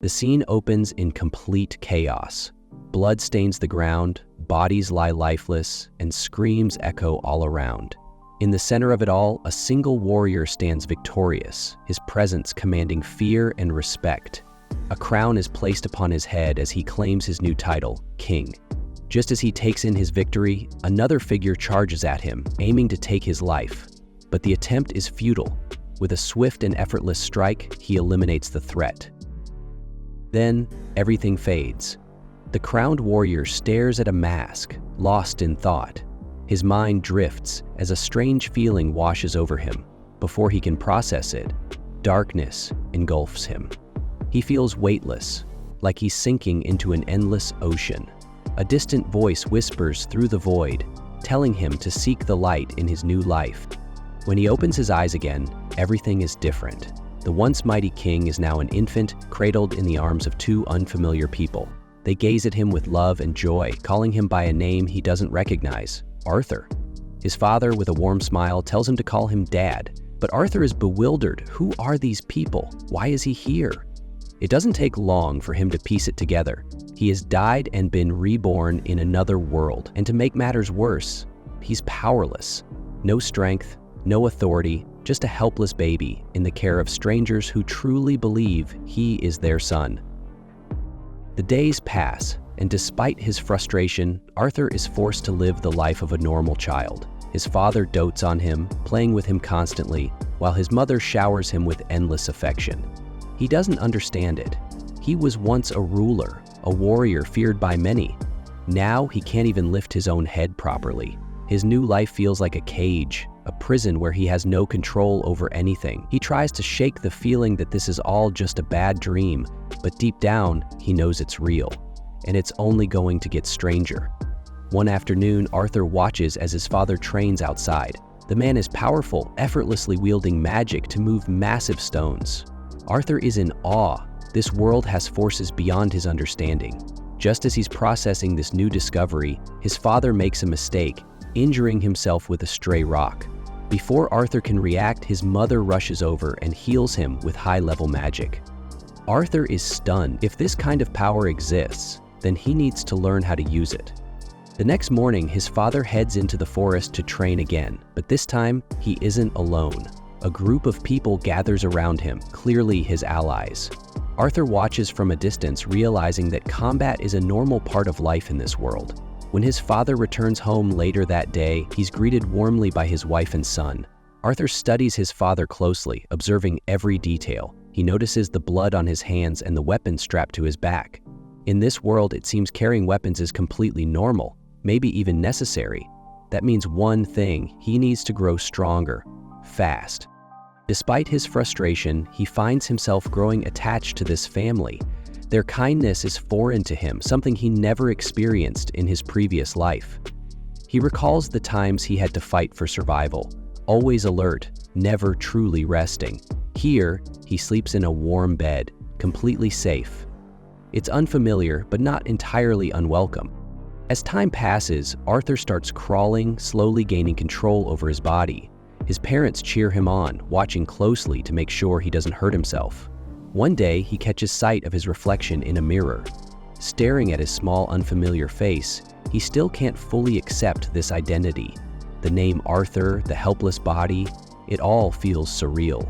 The scene opens in complete chaos. Blood stains the ground, bodies lie lifeless, and screams echo all around. In the center of it all, a single warrior stands victorious, his presence commanding fear and respect. A crown is placed upon his head as he claims his new title, King. Just as he takes in his victory, another figure charges at him, aiming to take his life. But the attempt is futile. With a swift and effortless strike, he eliminates the threat. Then, everything fades. The crowned warrior stares at a mask, lost in thought. His mind drifts as a strange feeling washes over him. Before he can process it, darkness engulfs him. He feels weightless, like he's sinking into an endless ocean. A distant voice whispers through the void, telling him to seek the light in his new life. When he opens his eyes again, everything is different. The once mighty king is now an infant, cradled in the arms of two unfamiliar people. They gaze at him with love and joy, calling him by a name he doesn't recognize, Arthur. His father, with a warm smile, tells him to call him Dad, but Arthur is bewildered. Who are these people? Why is he here? It doesn't take long for him to piece it together. He has died and been reborn in another world, and to make matters worse, he's powerless. No strength, no authority, just a helpless baby in the care of strangers who truly believe he is their son. The days pass, and despite his frustration, Arthur is forced to live the life of a normal child. His father dotes on him, playing with him constantly, while his mother showers him with endless affection. He doesn't understand it. He was once a ruler, a warrior feared by many. Now he can't even lift his own head properly. His new life feels like a cage, a prison where he has no control over anything. He tries to shake the feeling that this is all just a bad dream, but deep down, he knows it's real, and it's only going to get stranger. One afternoon, Arthur watches as his father trains outside. The man is powerful, effortlessly wielding magic to move massive stones. Arthur is in awe. This world has forces beyond his understanding. Just as he's processing this new discovery, his father makes a mistake, injuring himself with a stray rock. Before Arthur can react, his mother rushes over and heals him with high-level magic. Arthur is stunned. If this kind of power exists, then he needs to learn how to use it. The next morning, his father heads into the forest to train again, but this time, he isn't alone. A group of people gathers around him, clearly his allies. Arthur watches from a distance, realizing that combat is a normal part of life in this world. When his father returns home later that day, he's greeted warmly by his wife and son. Arthur studies his father closely, observing every detail. He notices the blood on his hands and the weapon strapped to his back. In this world, it seems carrying weapons is completely normal, maybe even necessary. That means one thing: he needs to grow stronger, fast. Despite his frustration, he finds himself growing attached to this family. Their kindness is foreign to him, something he never experienced in his previous life. He recalls the times he had to fight for survival, always alert, never truly resting. Here, he sleeps in a warm bed, completely safe. It's unfamiliar, but not entirely unwelcome. As time passes, Arthur starts crawling, slowly gaining control over his body. His parents cheer him on, watching closely to make sure he doesn't hurt himself. One day, he catches sight of his reflection in a mirror. Staring at his small, unfamiliar face, he still can't fully accept this identity. The name Arthur, the helpless body, it all feels surreal.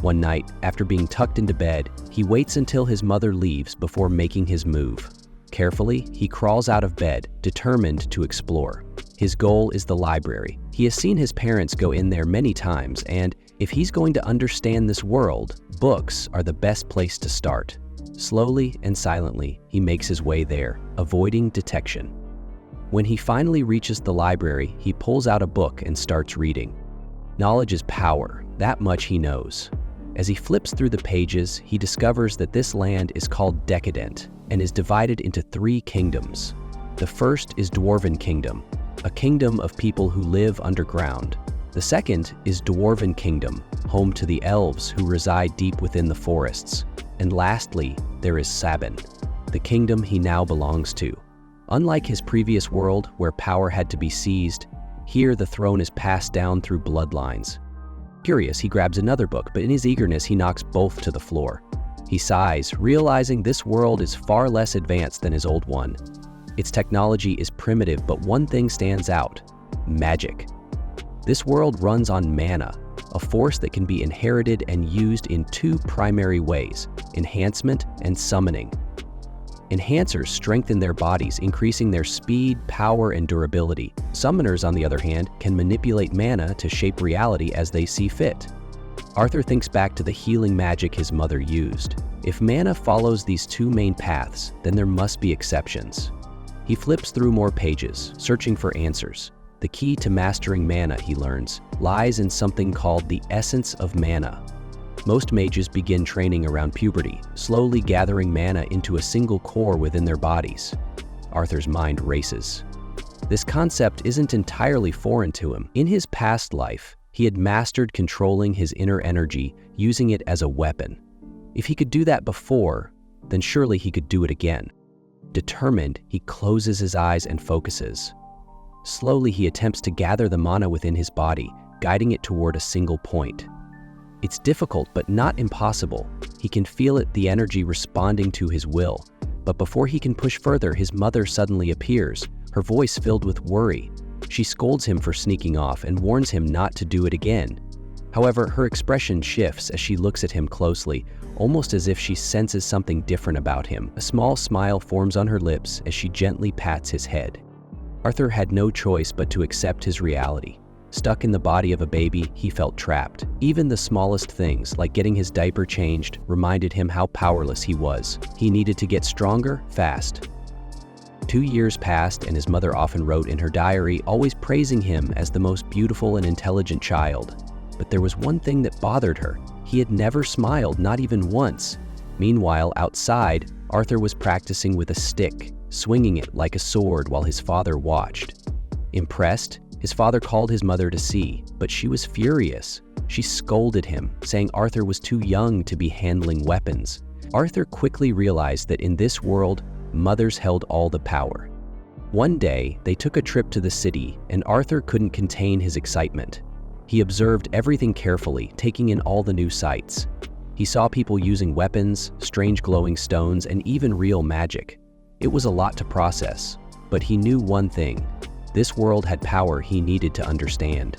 One night, after being tucked into bed, he waits until his mother leaves before making his move. Carefully, he crawls out of bed, determined to explore. His goal is the library. He has seen his parents go in there many times, and if he's going to understand this world, books are the best place to start. Slowly and silently, he makes his way there, avoiding detection. When he finally reaches the library, he pulls out a book and starts reading. Knowledge is power, that much he knows. As he flips through the pages, he discovers that this land is called Decadent and is divided into 3 kingdoms. The first is Dwarven Kingdom, a kingdom of people who live underground. The second is Dwarven Kingdom, home to the elves who reside deep within the forests. And lastly, there is Sabin, the kingdom he now belongs to. Unlike his previous world, where power had to be seized, here the throne is passed down through bloodlines. Curious, he grabs another book, but in his eagerness, he knocks both to the floor. He sighs, realizing this world is far less advanced than his old one. Its technology is primitive, but one thing stands out: magic. This world runs on mana, a force that can be inherited and used in two primary ways: enhancement and summoning. Enhancers strengthen their bodies, increasing their speed, power, and durability. Summoners, on the other hand, can manipulate mana to shape reality as they see fit. Arthur thinks back to the healing magic his mother used. If mana follows these two main paths, then there must be exceptions. He flips through more pages, searching for answers. The key to mastering mana, he learns, lies in something called the essence of mana. Most mages begin training around puberty, slowly gathering mana into a single core within their bodies. Arthur's mind races. This concept isn't entirely foreign to him. In his past life, he had mastered controlling his inner energy, using it as a weapon. If he could do that before, then surely he could do it again. Determined, he closes his eyes and focuses. Slowly, he attempts to gather the mana within his body, guiding it toward a single point. It's difficult, but not impossible. He can feel it, the energy responding to his will. But before he can push further, his mother suddenly appears, her voice filled with worry. She scolds him for sneaking off and warns him not to do it again. However, her expression shifts as she looks at him closely, almost as if she senses something different about him. A small smile forms on her lips as she gently pats his head. Arthur had no choice but to accept his reality. Stuck in the body of a baby, he felt trapped. Even the smallest things, like getting his diaper changed, reminded him how powerless he was. He needed to get stronger, fast. 2 years passed, and his mother often wrote in her diary, always praising him as the most beautiful and intelligent child. But there was one thing that bothered her. He had never smiled, not even once. Meanwhile, outside, Arthur was practicing with a stick, swinging it like a sword while his father watched. Impressed, his father called his mother to see, but she was furious. She scolded him, saying Arthur was too young to be handling weapons. Arthur quickly realized that in this world, mothers held all the power. One day, they took a trip to the city, and Arthur couldn't contain his excitement. He observed everything carefully, taking in all the new sights. He saw people using weapons, strange glowing stones, and even real magic. It was a lot to process, but he knew one thing: this world had power he needed to understand.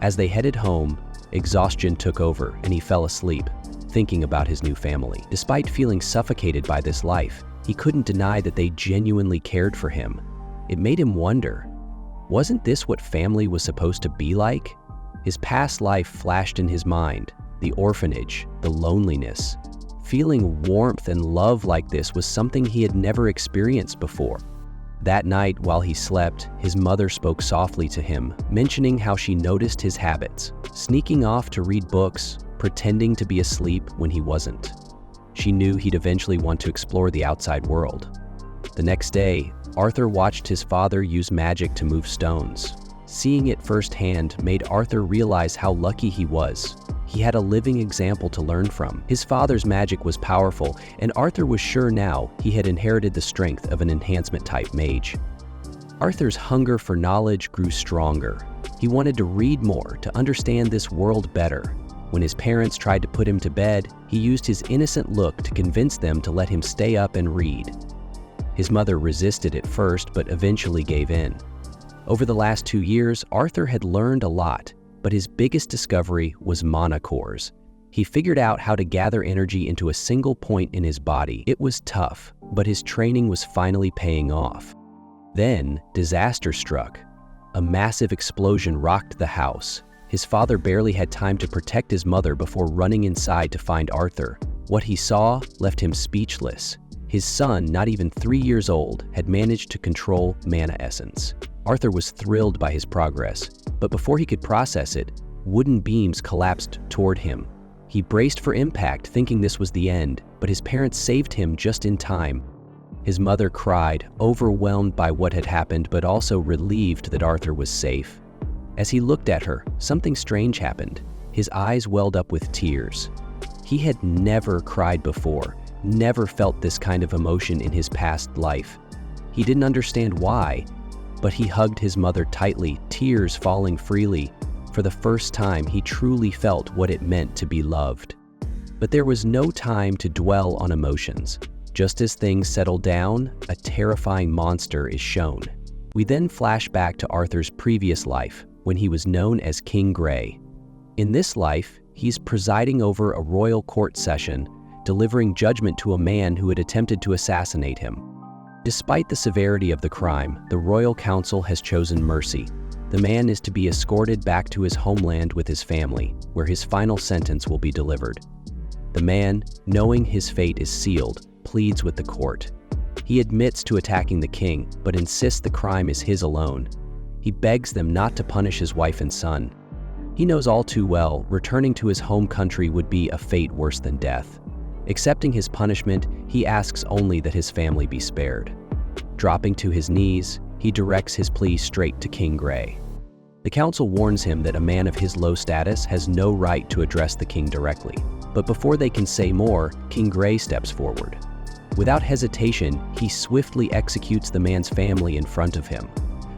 As they headed home, exhaustion took over and he fell asleep, thinking about his new family. Despite feeling suffocated by this life, he couldn't deny that they genuinely cared for him. It made him wonder, wasn't this what family was supposed to be like? His past life flashed in his mind: the orphanage, the loneliness. Feeling warmth and love like this was something he had never experienced before. That night, while he slept, his mother spoke softly to him, mentioning how she noticed his habits, sneaking off to read books, pretending to be asleep when he wasn't. She knew he'd eventually want to explore the outside world. The next day, Arthur watched his father use magic to move stones. Seeing it firsthand made Arthur realize how lucky he was. He had a living example to learn from. His father's magic was powerful, and Arthur was sure now he had inherited the strength of an enhancement-type mage. Arthur's hunger for knowledge grew stronger. He wanted to read more, to understand this world better. When his parents tried to put him to bed, he used his innocent look to convince them to let him stay up and read. His mother resisted at first, but eventually gave in. Over the last 2 years, Arthur had learned a lot, but his biggest discovery was mana cores. He figured out how to gather energy into a single point in his body. It was tough, but his training was finally paying off. Then, disaster struck. A massive explosion rocked the house. His father barely had time to protect his mother before running inside to find Arthur. What he saw left him speechless. His son, not even 3 years old, had managed to control mana essence. Arthur was thrilled by his progress, but before he could process it, wooden beams collapsed toward him. He braced for impact, thinking this was the end, but his parents saved him just in time. His mother cried, overwhelmed by what had happened, but also relieved that Arthur was safe. As he looked at her, something strange happened. His eyes welled up with tears. He had never cried before, never felt this kind of emotion in his past life. He didn't understand why, but he hugged his mother tightly, tears falling freely. For the first time, he truly felt what it meant to be loved. But there was no time to dwell on emotions. Just as things settle down, a terrifying monster is shown. We then flash back to Arthur's previous life, when he was known as King Grey. In this life, he's presiding over a royal court session, delivering judgment to a man who had attempted to assassinate him. Despite the severity of the crime, the royal council has chosen mercy. The man is to be escorted back to his homeland with his family, where his final sentence will be delivered. The man, knowing his fate is sealed, pleads with the court. He admits to attacking the king, but insists the crime is his alone. He begs them not to punish his wife and son. He knows all too well returning to his home country would be a fate worse than death. Accepting his punishment, he asks only that his family be spared. Dropping to his knees, he directs his plea straight to King Grey. The council warns him that a man of his low status has no right to address the king directly. But before they can say more, King Grey steps forward. Without hesitation, he swiftly executes the man's family in front of him.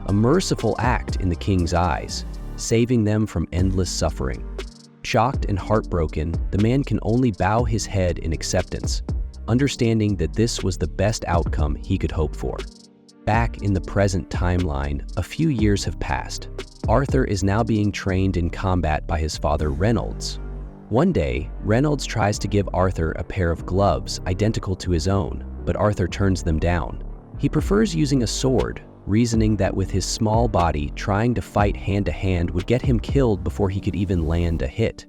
A merciful act in the king's eyes, saving them from endless suffering. Shocked and heartbroken, the man can only bow his head in acceptance, understanding that this was the best outcome he could hope for. Back in the present timeline, a few years have passed. Arthur is now being trained in combat by his father Reynolds. One day, Reynolds tries to give Arthur a pair of gloves identical to his own, but Arthur turns them down. He prefers using a sword, reasoning that with his small body, trying to fight hand-to-hand would get him killed before he could even land a hit.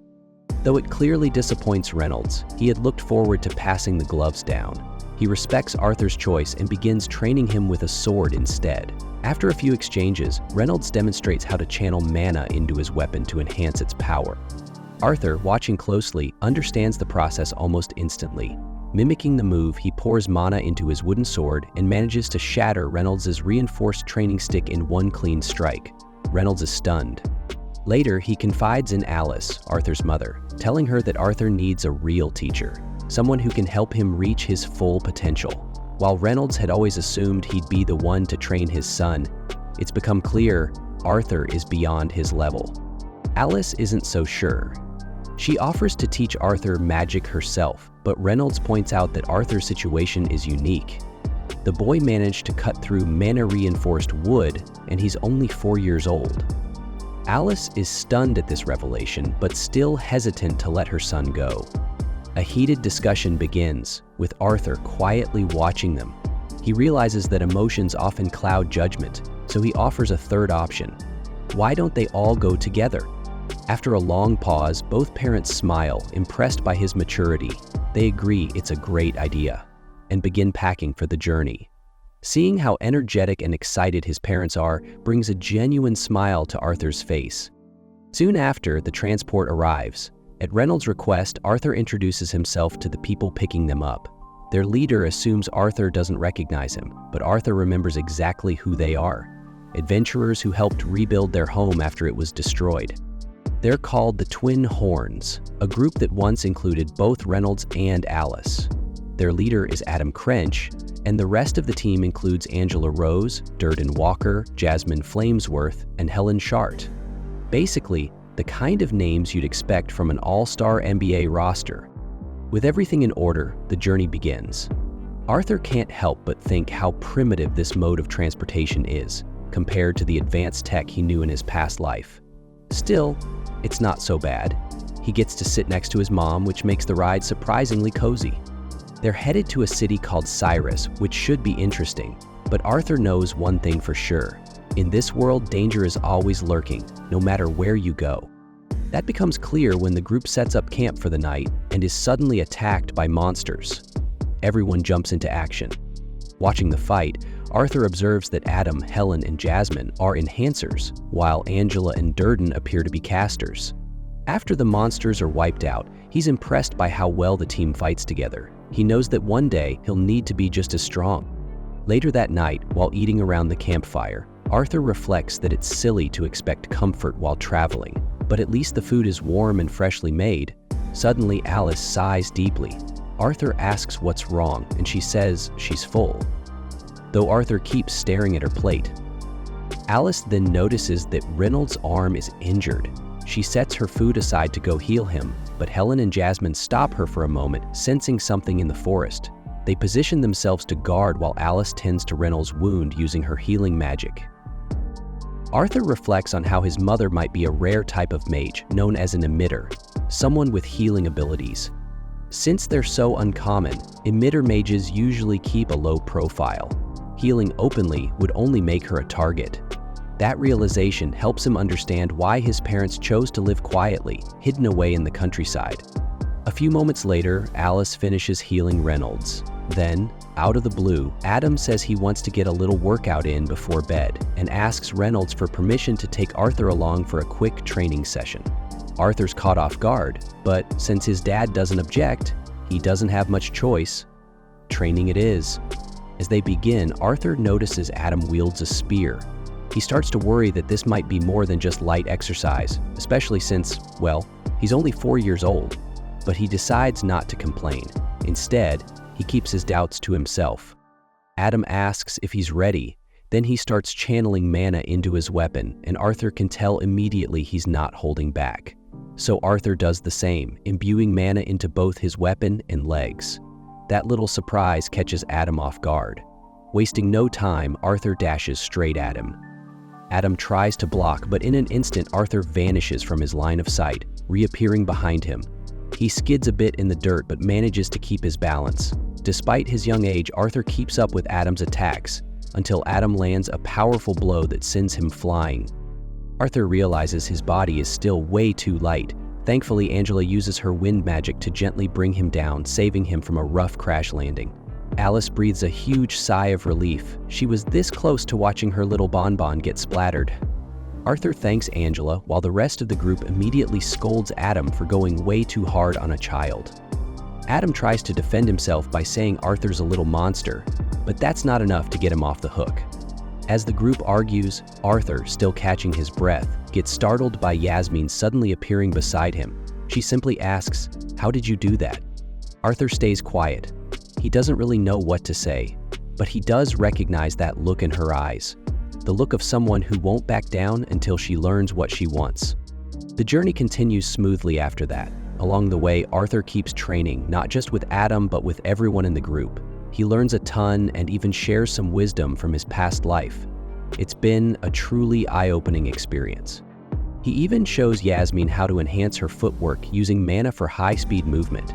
Though it clearly disappoints Reynolds, he had looked forward to passing the gloves down. He respects Arthur's choice and begins training him with a sword instead. After a few exchanges, Reynolds demonstrates how to channel mana into his weapon to enhance its power. Arthur, watching closely, understands the process almost instantly. Mimicking the move, he pours mana into his wooden sword and manages to shatter Reynolds' reinforced training stick in one clean strike. Reynolds is stunned. Later, he confides in Alice, Arthur's mother, telling her that Arthur needs a real teacher, someone who can help him reach his full potential. While Reynolds had always assumed he'd be the one to train his son, it's become clear Arthur is beyond his level. Alice isn't so sure. She offers to teach Arthur magic herself, but Reynolds points out that Arthur's situation is unique. The boy managed to cut through mana-reinforced wood, and he's only 4 years old. Alice is stunned at this revelation, but still hesitant to let her son go. A heated discussion begins, with Arthur quietly watching them. He realizes that emotions often cloud judgment, so he offers a third option. Why don't they all go together? After a long pause, both parents smile, impressed by his maturity. They agree it's a great idea, and begin packing for the journey. Seeing how energetic and excited his parents are brings a genuine smile to Arthur's face. Soon after, the transport arrives. At Reynolds' request, Arthur introduces himself to the people picking them up. Their leader assumes Arthur doesn't recognize him, but Arthur remembers exactly who they are. Adventurers who helped rebuild their home after it was destroyed. They're called the Twin Horns, a group that once included both Reynolds and Alice. Their leader is Adam Crench, and the rest of the team includes Angela Rose, Durden Walker, Jasmine Flamesworth, and Helen Shart. Basically, the kind of names you'd expect from an all-star NBA roster. With everything in order, the journey begins. Arthur can't help but think how primitive this mode of transportation is, compared to the advanced tech he knew in his past life. Still, it's not so bad. He gets to sit next to his mom, which makes the ride surprisingly cozy. They're headed to a city called Cyrus, which should be interesting, but Arthur knows one thing for sure. In this world, danger is always lurking, no matter where you go. That becomes clear when the group sets up camp for the night and is suddenly attacked by monsters. Everyone jumps into action. Watching the fight, Arthur observes that Adam, Helen, and Jasmine are enhancers, while Angela and Durden appear to be casters. After the monsters are wiped out, he's impressed by how well the team fights together. He knows that one day he'll need to be just as strong. Later that night, while eating around the campfire, Arthur reflects that it's silly to expect comfort while traveling, but at least the food is warm and freshly made. Suddenly, Alice sighs deeply. Arthur asks what's wrong, and she says she's full, though Arthur keeps staring at her plate. Alice then notices that Reynolds' arm is injured. She sets her food aside to go heal him, but Helen and Jasmine stop her for a moment, sensing something in the forest. They position themselves to guard while Alice tends to Reynolds' wound using her healing magic. Arthur reflects on how his mother might be a rare type of mage known as an emitter, someone with healing abilities. Since they're so uncommon, emitter mages usually keep a low profile. Healing openly would only make her a target. That realization helps him understand why his parents chose to live quietly, hidden away in the countryside. A few moments later, Alice finishes healing Reynolds. Then, out of the blue, Adam says he wants to get a little workout in before bed and asks Reynolds for permission to take Arthur along for a quick training session. Arthur's caught off guard, but since his dad doesn't object, he doesn't have much choice. Training it is. As they begin, Arthur notices Adam wields a spear. He starts to worry that this might be more than just light exercise, especially since, well, he's only 4 years old. But he decides not to complain. Instead, he keeps his doubts to himself. Adam asks if he's ready. Then he starts channeling mana into his weapon, and Arthur can tell immediately he's not holding back. So Arthur does the same, imbuing mana into both his weapon and legs. That little surprise catches Adam off guard. Wasting no time, Arthur dashes straight at him. Adam tries to block, but in an instant, Arthur vanishes from his line of sight, reappearing behind him. He skids a bit in the dirt but manages to keep his balance. Despite his young age, Arthur keeps up with Adam's attacks until Adam lands a powerful blow that sends him flying. Arthur realizes his body is still way too light. Thankfully, Angela uses her wind magic to gently bring him down, saving him from a rough crash landing. Alice breathes a huge sigh of relief. She was this close to watching her little bonbon get splattered. Arthur thanks Angela, while the rest of the group immediately scolds Adam for going way too hard on a child. Adam tries to defend himself by saying Arthur's a little monster, but that's not enough to get him off the hook. As the group argues, Arthur, still catching his breath, gets startled by Yasmin suddenly appearing beside him. She simply asks, "How did you do that?" Arthur stays quiet. He doesn't really know what to say, but he does recognize that look in her eyes. The look of someone who won't back down until she learns what she wants. The journey continues smoothly after that. Along the way, Arthur keeps training, not just with Adam, but with everyone in the group. He learns a ton and even shares some wisdom from his past life. It's been a truly eye-opening experience. He even shows Yasmin how to enhance her footwork using mana for high-speed movement.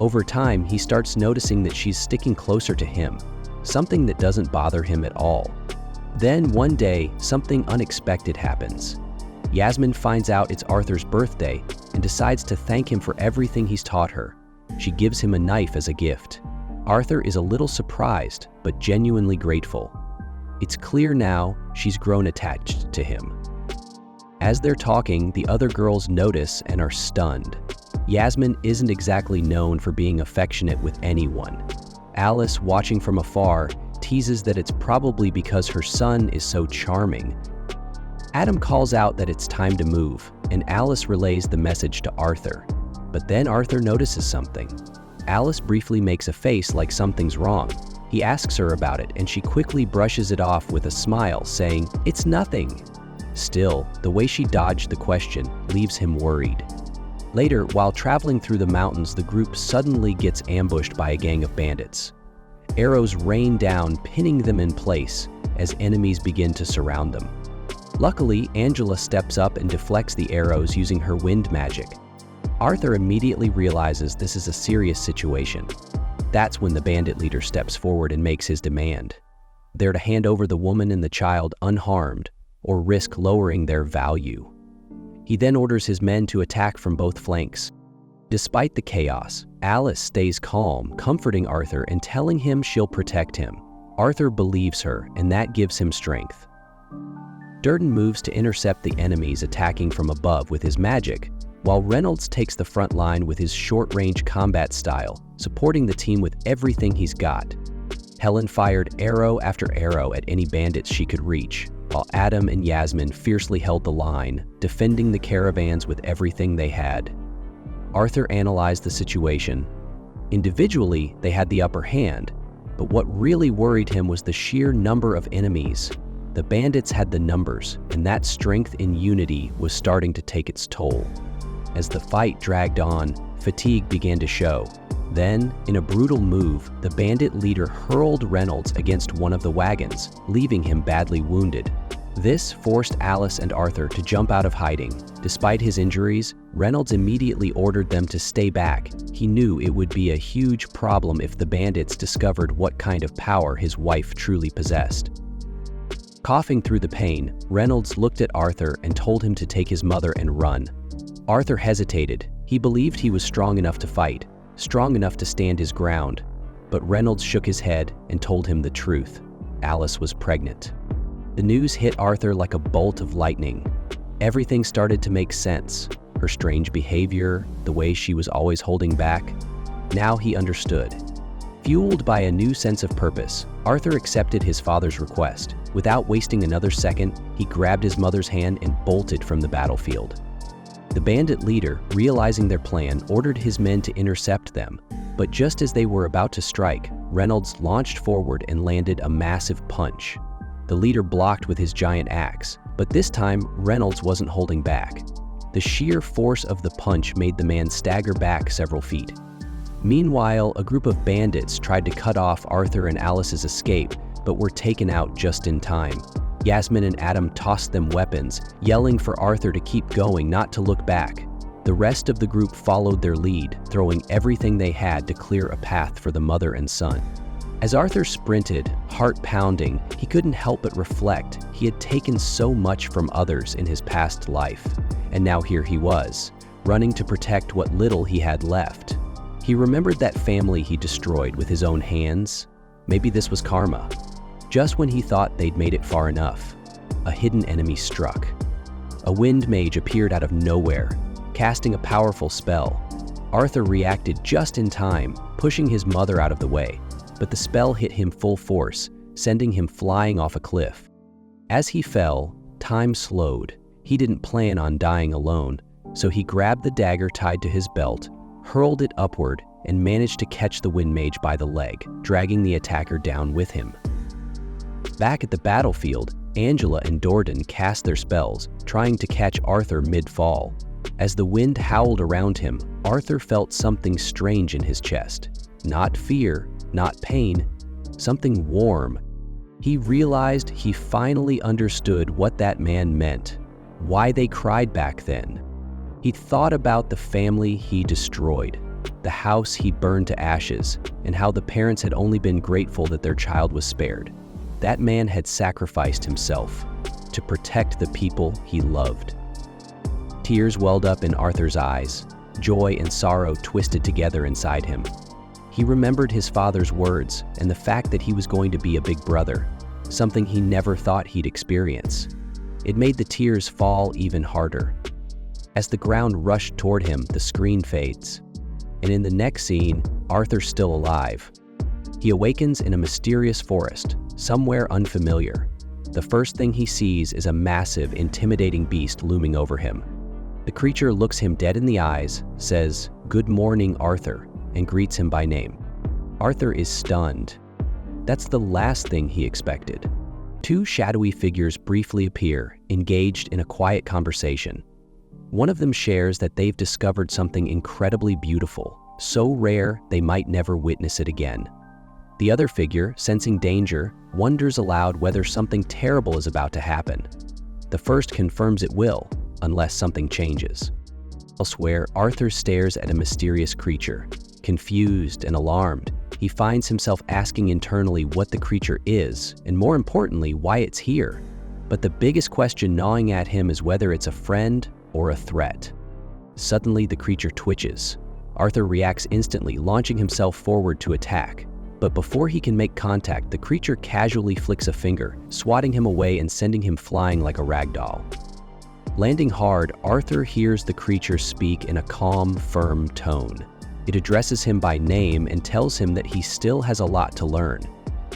Over time, he starts noticing that she's sticking closer to him, something that doesn't bother him at all. Then one day, something unexpected happens. Yasmin finds out it's Arthur's birthday and decides to thank him for everything he's taught her. She gives him a knife as a gift. Arthur is a little surprised, but genuinely grateful. It's clear now she's grown attached to him. As they're talking, the other girls notice and are stunned. Yasmin isn't exactly known for being affectionate with anyone. Alice, watching from afar, teases that it's probably because her son is so charming. Adam calls out that it's time to move, and Alice relays the message to Arthur. But then Arthur notices something. Alice briefly makes a face like something's wrong. He asks her about it, and she quickly brushes it off with a smile, saying, "It's nothing." Still, the way she dodged the question leaves him worried. Later, while traveling through the mountains, the group suddenly gets ambushed by a gang of bandits. Arrows rain down, pinning them in place as enemies begin to surround them. Luckily, Angela steps up and deflects the arrows using her wind magic. Arthur immediately realizes this is a serious situation. That's when the bandit leader steps forward and makes his demand. They're to hand over the woman and the child unharmed or risk lowering their value. He then orders his men to attack from both flanks. Despite the chaos, Alice stays calm, comforting Arthur and telling him she'll protect him. Arthur believes her, and that gives him strength. Durden moves to intercept the enemies attacking from above with his magic, while Reynolds takes the front line with his short-range combat style, supporting the team with everything he's got. Helen fired arrow after arrow at any bandits she could reach, while Adam and Yasmin fiercely held the line, defending the caravans with everything they had. Arthur analyzed the situation. Individually, they had the upper hand, but what really worried him was the sheer number of enemies. The bandits had the numbers, and that strength in unity was starting to take its toll. As the fight dragged on, fatigue began to show. Then, in a brutal move, the bandit leader hurled Reynolds against one of the wagons, leaving him badly wounded. This forced Alice and Arthur to jump out of hiding. Despite his injuries, Reynolds immediately ordered them to stay back. He knew it would be a huge problem if the bandits discovered what kind of power his wife truly possessed. Coughing through the pain, Reynolds looked at Arthur and told him to take his mother and run. Arthur hesitated. He believed he was strong enough to fight, strong enough to stand his ground. But Reynolds shook his head and told him the truth. Alice was pregnant. The news hit Arthur like a bolt of lightning. Everything started to make sense. Her strange behavior, the way she was always holding back. Now he understood. Fueled by a new sense of purpose, Arthur accepted his father's request. Without wasting another second, he grabbed his mother's hand and bolted from the battlefield. The bandit leader, realizing their plan, ordered his men to intercept them. But just as they were about to strike, Reynolds launched forward and landed a massive punch. The leader blocked with his giant axe, but this time Reynolds wasn't holding back. The sheer force of the punch made the man stagger back several feet. Meanwhile, a group of bandits tried to cut off Arthur and Alice's escape, but were taken out just in time. Yasmin and Adam tossed them weapons, yelling for Arthur to keep going, not to look back. The rest of the group followed their lead, throwing everything they had to clear a path for the mother and son. As Arthur sprinted, heart pounding, he couldn't help but reflect. He had taken so much from others in his past life, and now here he was, running to protect what little he had left. He remembered that family he destroyed with his own hands. Maybe this was karma. Just when he thought they'd made it far enough, a hidden enemy struck. A wind mage appeared out of nowhere, casting a powerful spell. Arthur reacted just in time, pushing his mother out of the way, but the spell hit him full force, sending him flying off a cliff. As he fell, time slowed. He didn't plan on dying alone, so he grabbed the dagger tied to his belt, hurled it upward, and managed to catch the wind mage by the leg, dragging the attacker down with him. Back at the battlefield, Angela and Dordan cast their spells, trying to catch Arthur mid-fall. As the wind howled around him, Arthur felt something strange in his chest. Not fear, not pain, something warm. He realized he finally understood what that man meant, why they cried back then. He thought about the family he destroyed, the house he burned to ashes, and how the parents had only been grateful that their child was spared. That man had sacrificed himself to protect the people he loved. Tears welled up in Arthur's eyes. Joy and sorrow twisted together inside him. He remembered his father's words and the fact that he was going to be a big brother, something he never thought he'd experience. It made the tears fall even harder. As the ground rushed toward him, the screen fades. And in the next scene, Arthur's still alive. He awakens in a mysterious forest, somewhere unfamiliar. The first thing he sees is a massive, intimidating beast looming over him. The creature looks him dead in the eyes, says, "Good morning, Arthur," and greets him by name. Arthur is stunned. That's the last thing he expected. Two shadowy figures briefly appear, engaged in a quiet conversation. One of them shares that they've discovered something incredibly beautiful, so rare they might never witness it again. The other figure, sensing danger, wonders aloud whether something terrible is about to happen. The first confirms it will, unless something changes. Elsewhere, Arthur stares at a mysterious creature. Confused and alarmed, he finds himself asking internally what the creature is, and more importantly, why it's here. But the biggest question gnawing at him is whether it's a friend or a threat. Suddenly, the creature twitches. Arthur reacts instantly, launching himself forward to attack. But before he can make contact, the creature casually flicks a finger, swatting him away and sending him flying like a rag doll. Landing hard, Arthur hears the creature speak in a calm, firm tone. It addresses him by name and tells him that he still has a lot to learn.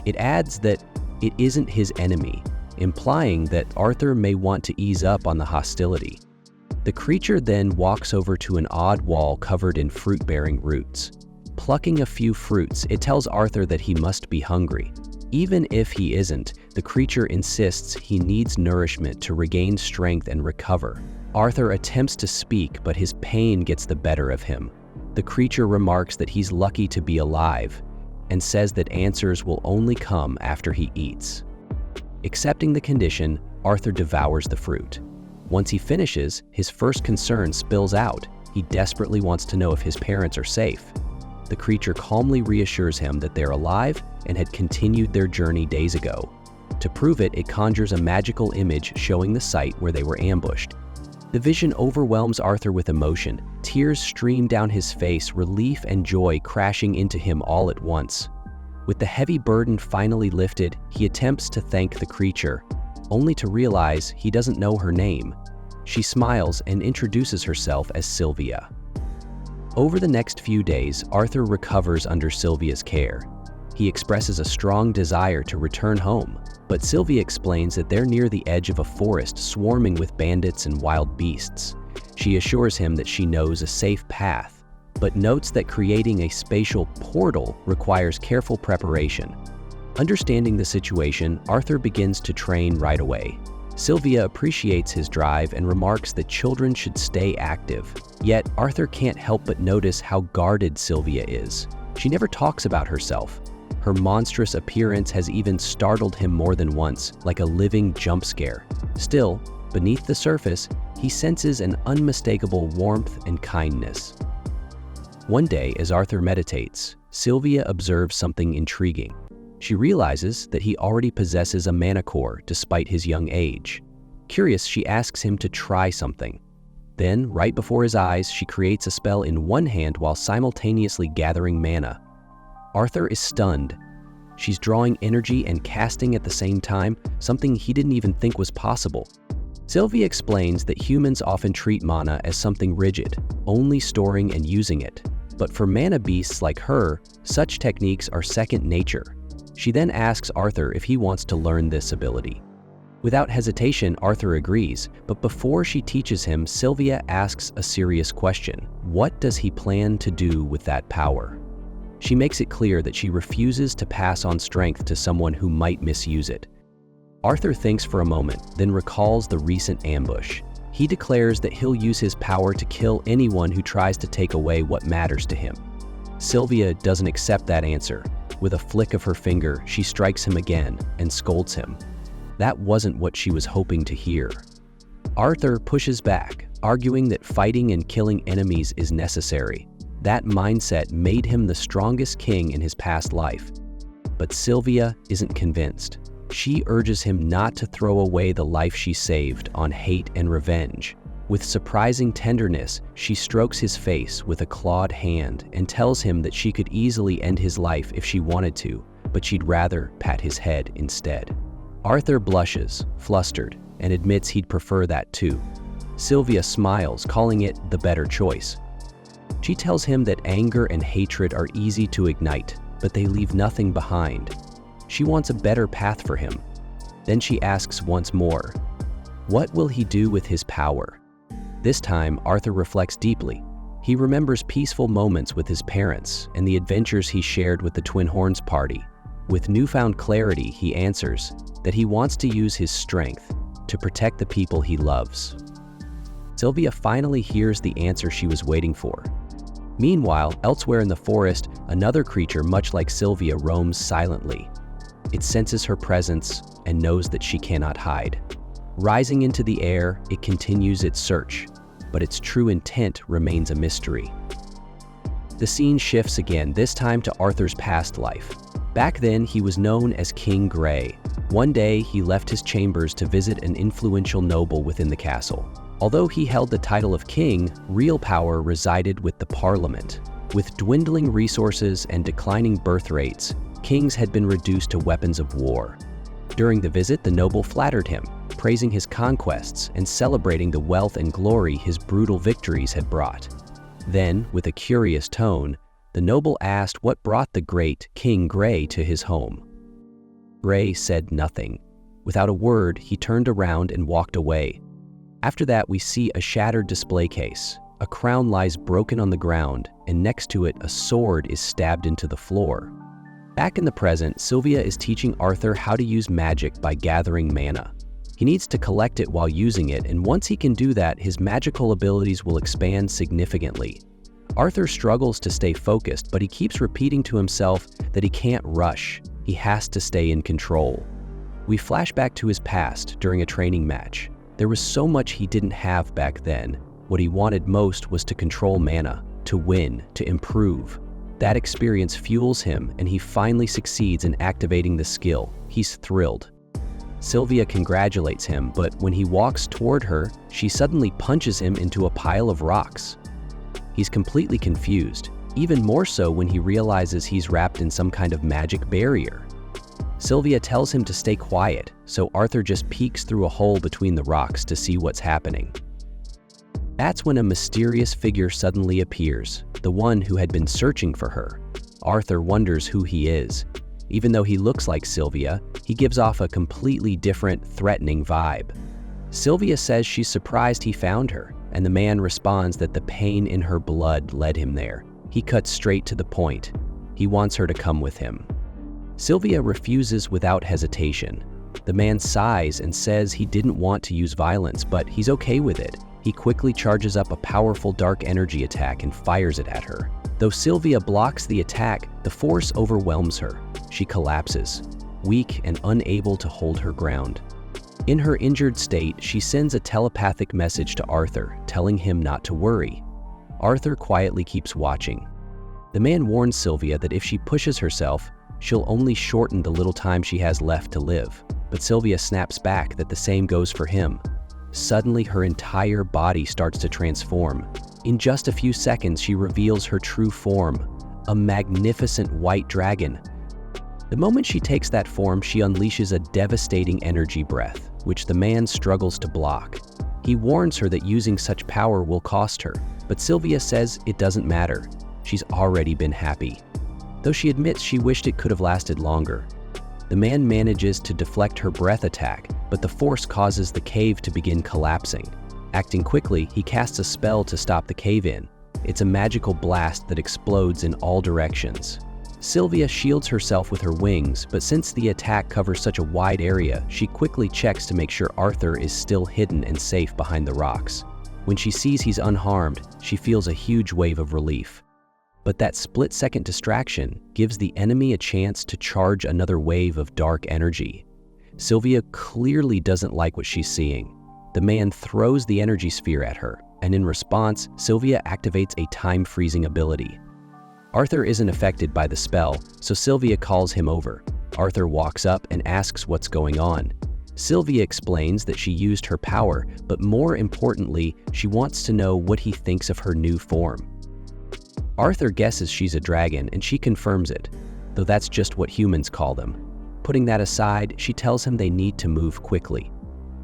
It adds that it isn't his enemy, implying that Arthur may want to ease up on the hostility. The creature then walks over to an odd wall covered in fruit-bearing roots. Plucking a few fruits, it tells Arthur that he must be hungry. Even if he isn't, the creature insists he needs nourishment to regain strength and recover. Arthur attempts to speak, but his pain gets the better of him. The creature remarks that he's lucky to be alive and says that answers will only come after he eats. Accepting the condition, Arthur devours the fruit. Once he finishes, his first concern spills out. He desperately wants to know if his parents are safe. The creature calmly reassures him that they're alive and had continued their journey days ago. To prove it, it conjures a magical image showing the site where they were ambushed. The vision overwhelms Arthur with emotion. Tears stream down his face, relief and joy crashing into him all at once. With the heavy burden finally lifted, he attempts to thank the creature, only to realize he doesn't know her name. She smiles and introduces herself as Sylvia. Over the next few days, Arthur recovers under Sylvia's care. He expresses a strong desire to return home, but Sylvia explains that they're near the edge of a forest swarming with bandits and wild beasts. She assures him that she knows a safe path, but notes that creating a spatial portal requires careful preparation. Understanding the situation, Arthur begins to train right away. Sylvia appreciates his drive and remarks that children should stay active. Yet, Arthur can't help but notice how guarded Sylvia is. She never talks about herself. Her monstrous appearance has even startled him more than once, like a living jump scare. Still, beneath the surface, he senses an unmistakable warmth and kindness. One day, as Arthur meditates, Sylvia observes something intriguing. She realizes that he already possesses a mana core despite his young age. Curious, she asks him to try something. Then, right before his eyes, she creates a spell in one hand while simultaneously gathering mana. Arthur is stunned. She's drawing energy and casting at the same time, something he didn't even think was possible. Sylvia explains that humans often treat mana as something rigid, only storing and using it. But for mana beasts like her, such techniques are second nature. She then asks Arthur if he wants to learn this ability. Without hesitation, Arthur agrees, but before she teaches him, Sylvia asks a serious question. What does he plan to do with that power? She makes it clear that she refuses to pass on strength to someone who might misuse it. Arthur thinks for a moment, then recalls the recent ambush. He declares that he'll use his power to kill anyone who tries to take away what matters to him. Sylvia doesn't accept that answer. With a flick of her finger, she strikes him again and scolds him. That wasn't what she was hoping to hear. Arthur pushes back, arguing that fighting and killing enemies is necessary. That mindset made him the strongest king in his past life. But Sylvia isn't convinced. She urges him not to throw away the life she saved on hate and revenge. With surprising tenderness, she strokes his face with a clawed hand and tells him that she could easily end his life if she wanted to, but she'd rather pat his head instead. Arthur blushes, flustered, and admits he'd prefer that too. Sylvia smiles, calling it the better choice. She tells him that anger and hatred are easy to ignite, but they leave nothing behind. She wants a better path for him. Then she asks once more, what will he do with his power? This time, Arthur reflects deeply. He remembers peaceful moments with his parents and the adventures he shared with the Twin Horns party. With newfound clarity, he answers that he wants to use his strength to protect the people he loves. Sylvia finally hears the answer she was waiting for. Meanwhile, elsewhere in the forest, another creature much like Sylvia roams silently. It senses her presence and knows that she cannot hide. Rising into the air, it continues its search, but its true intent remains a mystery. The scene shifts again, this time to Arthur's past life. Back then, he was known as King Gray. One day, he left his chambers to visit an influential noble within the castle. Although he held the title of king, real power resided with the parliament. With dwindling resources and declining birth rates, kings had been reduced to weapons of war. During the visit, the noble flattered him, praising his conquests and celebrating the wealth and glory his brutal victories had brought. Then, with a curious tone, the noble asked what brought the great King Gray to his home. Gray said nothing. Without a word, he turned around and walked away. After that, we see a shattered display case. A crown lies broken on the ground, and next to it, a sword is stabbed into the floor. Back in the present, Sylvia is teaching Arthur how to use magic by gathering mana. He needs to collect it while using it, and once he can do that, his magical abilities will expand significantly. Arthur struggles to stay focused, but he keeps repeating to himself that he can't rush. He has to stay in control. We flash back to his past during a training match. There was so much he didn't have back then. What he wanted most was to control mana, to win, to improve. That experience fuels him, and he finally succeeds in activating the skill. He's thrilled. Sylvia congratulates him, but when he walks toward her, she suddenly punches him into a pile of rocks. He's completely confused, even more so when he realizes he's wrapped in some kind of magic barrier. Sylvia tells him to stay quiet, so Arthur just peeks through a hole between the rocks to see what's happening. That's when a mysterious figure suddenly appears, the one who had been searching for her. Arthur wonders who he is. Even though he looks like Sylvia, he gives off a completely different, threatening vibe. Sylvia says she's surprised he found her, and the man responds that the pain in her blood led him there. He cuts straight to the point. He wants her to come with him. Sylvia refuses without hesitation. The man sighs and says he didn't want to use violence, but he's okay with it. He quickly charges up a powerful dark energy attack and fires it at her. Though Sylvia blocks the attack, the force overwhelms her. She collapses, weak and unable to hold her ground. In her injured state, she sends a telepathic message to Arthur, telling him not to worry. Arthur quietly keeps watching. The man warns Sylvia that if she pushes herself, she'll only shorten the little time she has left to live. But Sylvia snaps back that the same goes for him. Suddenly, her entire body starts to transform. In just a few seconds, she reveals her true form, a magnificent white dragon. The moment she takes that form, she unleashes a devastating energy breath, which the man struggles to block. He warns her that using such power will cost her, but Sylvia says it doesn't matter. She's already been happy. Though she admits she wished it could have lasted longer. The man manages to deflect her breath attack, but the force causes the cave to begin collapsing. Acting quickly, he casts a spell to stop the cave-in. It's a magical blast that explodes in all directions. Sylvia shields herself with her wings, but since the attack covers such a wide area, she quickly checks to make sure Arthur is still hidden and safe behind the rocks. When she sees he's unharmed, she feels a huge wave of relief. But that split-second distraction gives the enemy a chance to charge another wave of dark energy. Sylvia clearly doesn't like what she's seeing. The man throws the energy sphere at her, and in response, Sylvia activates a time-freezing ability. Arthur isn't affected by the spell, so Sylvia calls him over. Arthur walks up and asks what's going on. Sylvia explains that she used her power, but more importantly, she wants to know what he thinks of her new form. Arthur guesses she's a dragon, and she confirms it, though that's just what humans call them. Putting that aside, she tells him they need to move quickly.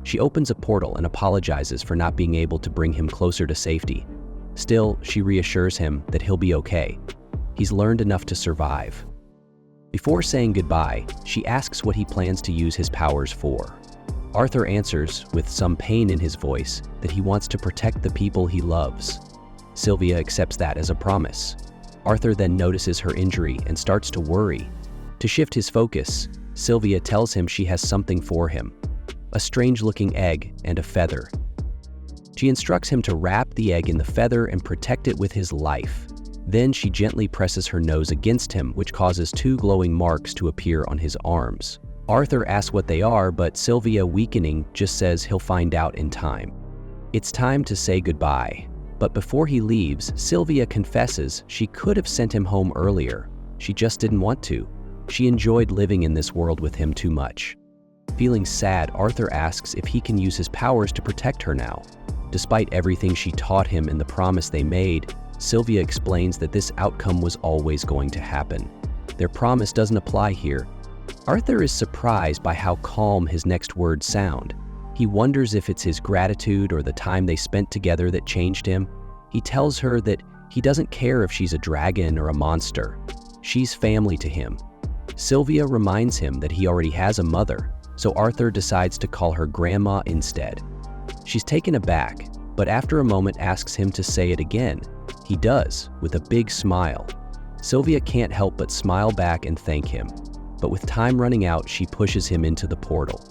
She opens a portal and apologizes for not being able to bring him closer to safety. Still, she reassures him that he'll be okay. He's learned enough to survive. Before saying goodbye, she asks what he plans to use his powers for. Arthur answers, with some pain in his voice, that he wants to protect the people he loves. Sylvia accepts that as a promise. Arthur then notices her injury and starts to worry. To shift his focus, Sylvia tells him she has something for him, a strange-looking egg and a feather. She instructs him to wrap the egg in the feather and protect it with his life. Then she gently presses her nose against him, which causes 2 glowing marks to appear on his arms. Arthur asks what they are, but Sylvia, weakening, just says he'll find out in time. It's time to say goodbye. But before he leaves, Sylvia confesses she could have sent him home earlier. She just didn't want to. She enjoyed living in this world with him too much. Feeling sad, Arthur asks if he can use his powers to protect her now. Despite everything she taught him and the promise they made, Sylvia explains that this outcome was always going to happen. Their promise doesn't apply here. Arthur is surprised by how calm his next words sound. He wonders if it's his gratitude or the time they spent together that changed him. He tells her that he doesn't care if she's a dragon or a monster. She's family to him. Sylvia reminds him that he already has a mother, so Arthur decides to call her Grandma instead. She's taken aback, but after a moment asks him to say it again. He does, with a big smile. Sylvia can't help but smile back and thank him. But with time running out, she pushes him into the portal.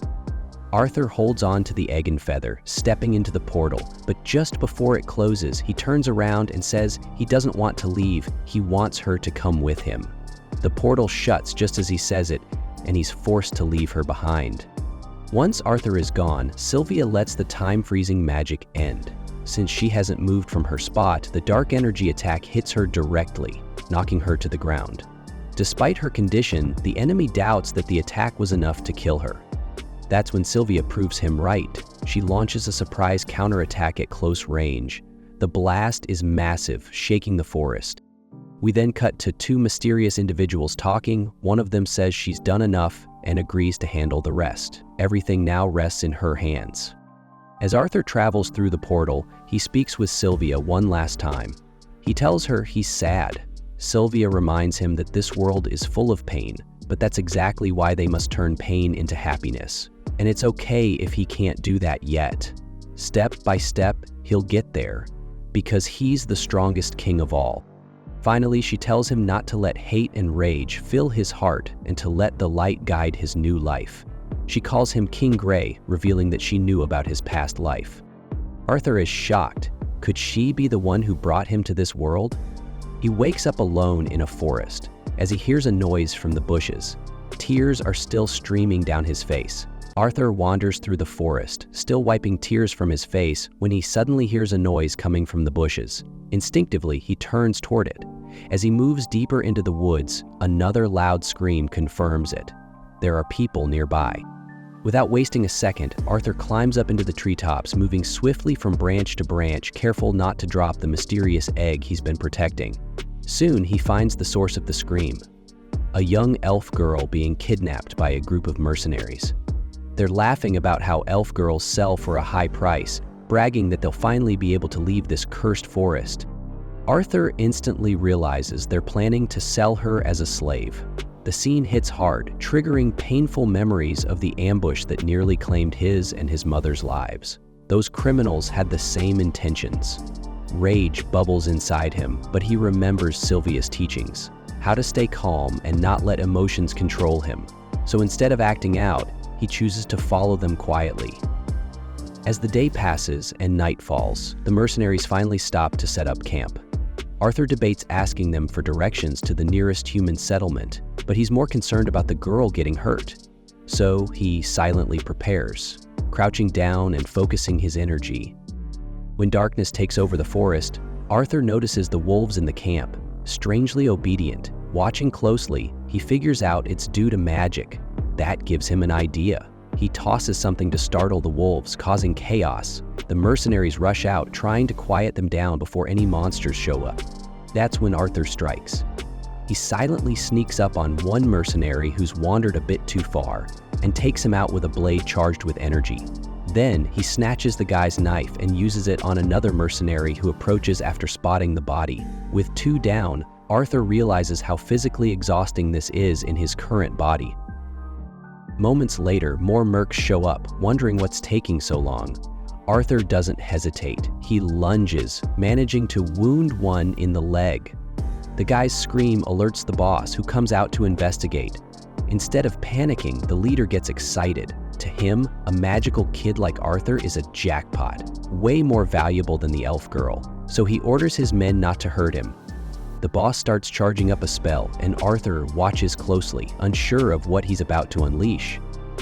Arthur holds on to the egg and feather, stepping into the portal, but just before it closes, he turns around and says he doesn't want to leave, he wants her to come with him. The portal shuts just as he says it, and he's forced to leave her behind. Once Arthur is gone, Sylvia lets the time-freezing magic end. Since she hasn't moved from her spot, the dark energy attack hits her directly, knocking her to the ground. Despite her condition, the enemy doubts that the attack was enough to kill her. That's when Sylvia proves him right. She launches a surprise counterattack at close range. The blast is massive, shaking the forest. We then cut to two mysterious individuals talking. One of them says she's done enough and agrees to handle the rest. Everything now rests in her hands. As Arthur travels through the portal, he speaks with Sylvia one last time. He tells her he's sad. Sylvia reminds him that this world is full of pain, but that's exactly why they must turn pain into happiness. And it's okay if he can't do that yet. Step by step, he'll get there, because he's the strongest king of all. Finally, she tells him not to let hate and rage fill his heart and to let the light guide his new life. She calls him King Gray, revealing that she knew about his past life. Arthur is shocked. Could she be the one who brought him to this world? He wakes up alone in a forest as he hears a noise from the bushes. Tears are still streaming down his face. Arthur wanders through the forest, still wiping tears from his face, when he suddenly hears a noise coming from the bushes. Instinctively, he turns toward it. As he moves deeper into the woods, another loud scream confirms it. There are people nearby. Without wasting a second, Arthur climbs up into the treetops, moving swiftly from branch to branch, careful not to drop the mysterious egg he's been protecting. Soon, he finds the source of the scream. A young elf girl being kidnapped by a group of mercenaries. They're laughing about how elf girls sell for a high price, bragging that they'll finally be able to leave this cursed forest. Arthur instantly realizes they're planning to sell her as a slave. The scene hits hard, triggering painful memories of the ambush that nearly claimed his and his mother's lives. Those criminals had the same intentions. Rage bubbles inside him, but he remembers Sylvia's teachings, how to stay calm and not let emotions control him. So instead of acting out, he chooses to follow them quietly. As the day passes and night falls, the mercenaries finally stop to set up camp. Arthur debates asking them for directions to the nearest human settlement, but he's more concerned about the girl getting hurt. So he silently prepares, crouching down and focusing his energy. When darkness takes over the forest, Arthur notices the wolves in the camp, strangely obedient. Watching closely, he figures out it's due to magic. That gives him an idea. He tosses something to startle the wolves, causing chaos. The mercenaries rush out, trying to quiet them down before any monsters show up. That's when Arthur strikes. He silently sneaks up on one mercenary who's wandered a bit too far and takes him out with a blade charged with energy. Then he snatches the guy's knife and uses it on another mercenary who approaches after spotting the body. With two down, Arthur realizes how physically exhausting this is in his current body. Moments later, more mercs show up, wondering what's taking so long. Arthur doesn't hesitate. He lunges, managing to wound one in the leg. The guy's scream alerts the boss, who comes out to investigate. Instead of panicking, the leader gets excited. To him, a magical kid like Arthur is a jackpot, way more valuable than the elf girl, so he orders his men not to hurt him. The boss starts charging up a spell, and Arthur watches closely, unsure of what he's about to unleash.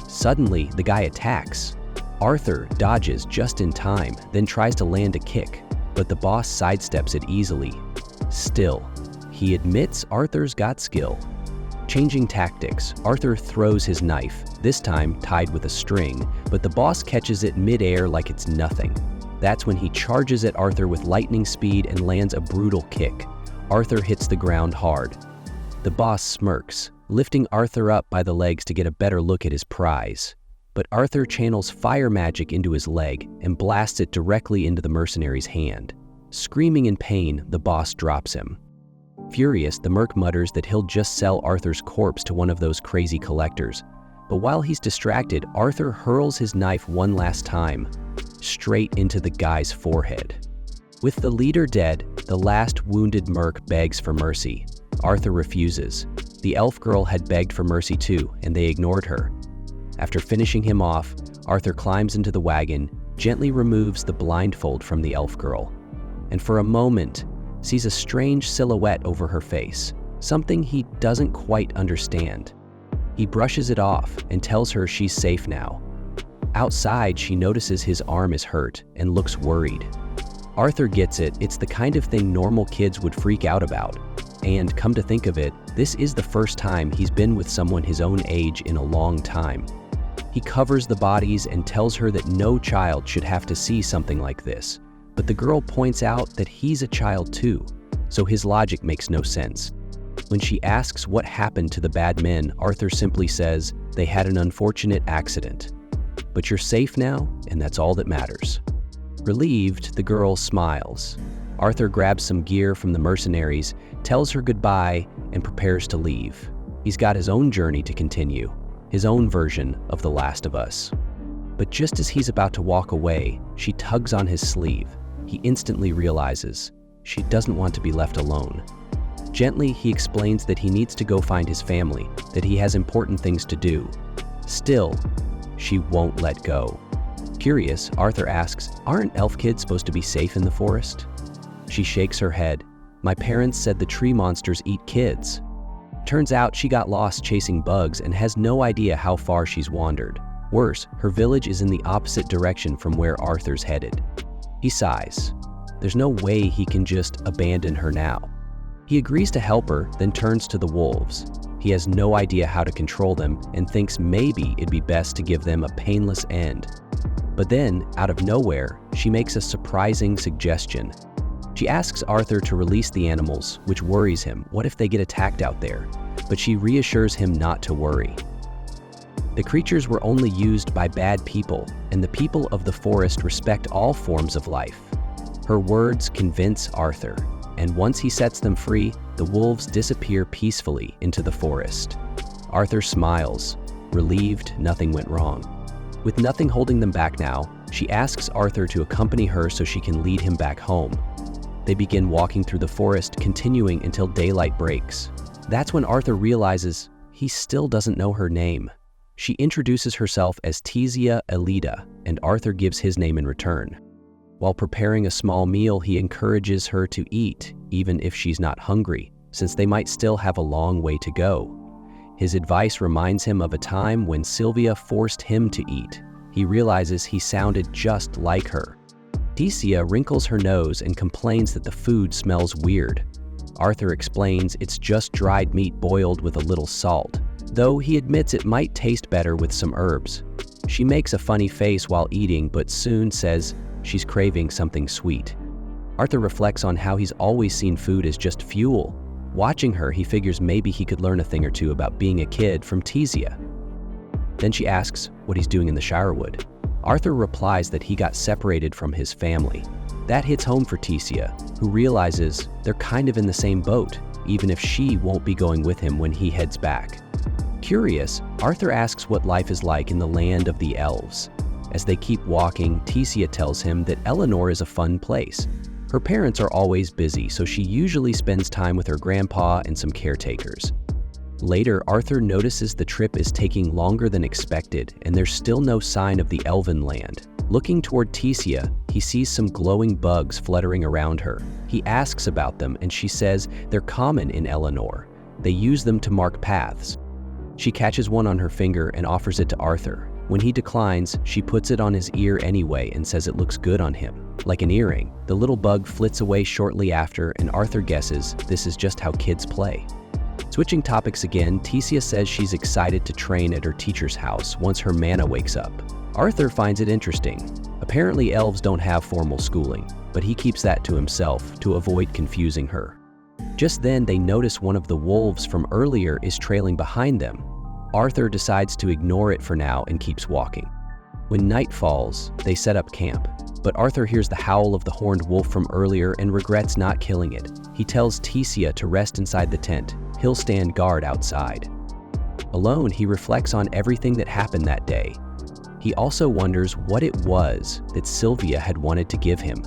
Suddenly, the guy attacks. Arthur dodges just in time, then tries to land a kick, but the boss sidesteps it easily. Still, he admits Arthur's got skill. Changing tactics, Arthur throws his knife, this time tied with a string, but the boss catches it mid-air like it's nothing. That's when he charges at Arthur with lightning speed and lands a brutal kick. Arthur hits the ground hard. The boss smirks, lifting Arthur up by the legs to get a better look at his prize. But Arthur channels fire magic into his leg and blasts it directly into the mercenary's hand. Screaming in pain, the boss drops him. Furious, the merc mutters that he'll just sell Arthur's corpse to one of those crazy collectors. But while he's distracted, Arthur hurls his knife one last time, straight into the guy's forehead. With the leader dead, the last wounded merc begs for mercy. Arthur refuses. The elf girl had begged for mercy too, and they ignored her. After finishing him off, Arthur climbs into the wagon, gently removes the blindfold from the elf girl, and for a moment sees a strange silhouette over her face, something he doesn't quite understand. He brushes it off and tells her she's safe now. Outside, she notices his arm is hurt and looks worried. Arthur gets it, it's the kind of thing normal kids would freak out about. And come to think of it, this is the first time he's been with someone his own age in a long time. He covers the bodies and tells her that no child should have to see something like this. But the girl points out that he's a child too, so his logic makes no sense. When she asks what happened to the bad men, Arthur simply says, "They had an unfortunate accident. But you're safe now, and that's all that matters." Relieved, the girl smiles. Arthur grabs some gear from the mercenaries, tells her goodbye, and prepares to leave. He's got his own journey to continue, his own version of The Last of Us. But just as he's about to walk away, she tugs on his sleeve. He instantly realizes she doesn't want to be left alone. Gently, he explains that he needs to go find his family, that he has important things to do. Still, she won't let go. Curious, Arthur asks, "Aren't elf kids supposed to be safe in the forest?" She shakes her head. "My parents said the tree monsters eat kids." Turns out she got lost chasing bugs and has no idea how far she's wandered. Worse, her village is in the opposite direction from where Arthur's headed. He sighs. There's no way he can just abandon her now. He agrees to help her, then turns to the wolves. He has no idea how to control them and thinks maybe it'd be best to give them a painless end. But then, out of nowhere, she makes a surprising suggestion. She asks Arthur to release the animals, which worries him. What if they get attacked out there? But she reassures him not to worry. The creatures were only used by bad people, and the people of the forest respect all forms of life. Her words convince Arthur, and once he sets them free, the wolves disappear peacefully into the forest. Arthur smiles, relieved nothing went wrong. With nothing holding them back now, she asks Arthur to accompany her so she can lead him back home. They begin walking through the forest, continuing until daylight breaks. That's when Arthur realizes he still doesn't know her name. She introduces herself as Tizia Elida, and Arthur gives his name in return. While preparing a small meal, he encourages her to eat, even if she's not hungry, since they might still have a long way to go. His advice reminds him of a time when Sylvia forced him to eat. He realizes he sounded just like her. Tizia wrinkles her nose and complains that the food smells weird. Arthur explains it's just dried meat boiled with a little salt, though he admits it might taste better with some herbs. She makes a funny face while eating, but soon says she's craving something sweet. Arthur reflects on how he's always seen food as just fuel. Watching her, he figures maybe he could learn a thing or two about being a kid from Tizia. Then she asks what he's doing in the Shirewood. Arthur replies that he got separated from his family. That hits home for Tizia, who realizes they're kind of in the same boat, even if she won't be going with him when he heads back. Curious, Arthur asks what life is like in the land of the elves. As they keep walking, Tizia tells him that Eleanor is a fun place. Her parents are always busy, so she usually spends time with her grandpa and some caretakers. Later, Arthur notices the trip is taking longer than expected, and there's still no sign of the elven land. Looking toward Tizia, he sees some glowing bugs fluttering around her. He asks about them, and she says they're common in Eleanor. They use them to mark paths. She catches one on her finger and offers it to Arthur. When he declines, she puts it on his ear anyway and says it looks good on him, like an earring. The little bug flits away shortly after, and Arthur guesses this is just how kids play. Switching topics again, Tizia says she's excited to train at her teacher's house once her mana wakes up. Arthur finds it interesting. Apparently elves don't have formal schooling, but he keeps that to himself to avoid confusing her. Just then, they notice one of the wolves from earlier is trailing behind them. Arthur decides to ignore it for now and keeps walking. When night falls, they set up camp, but Arthur hears the howl of the horned wolf from earlier and regrets not killing it. He tells Tizia to rest inside the tent. He'll stand guard outside. Alone, he reflects on everything that happened that day. He also wonders what it was that Sylvia had wanted to give him.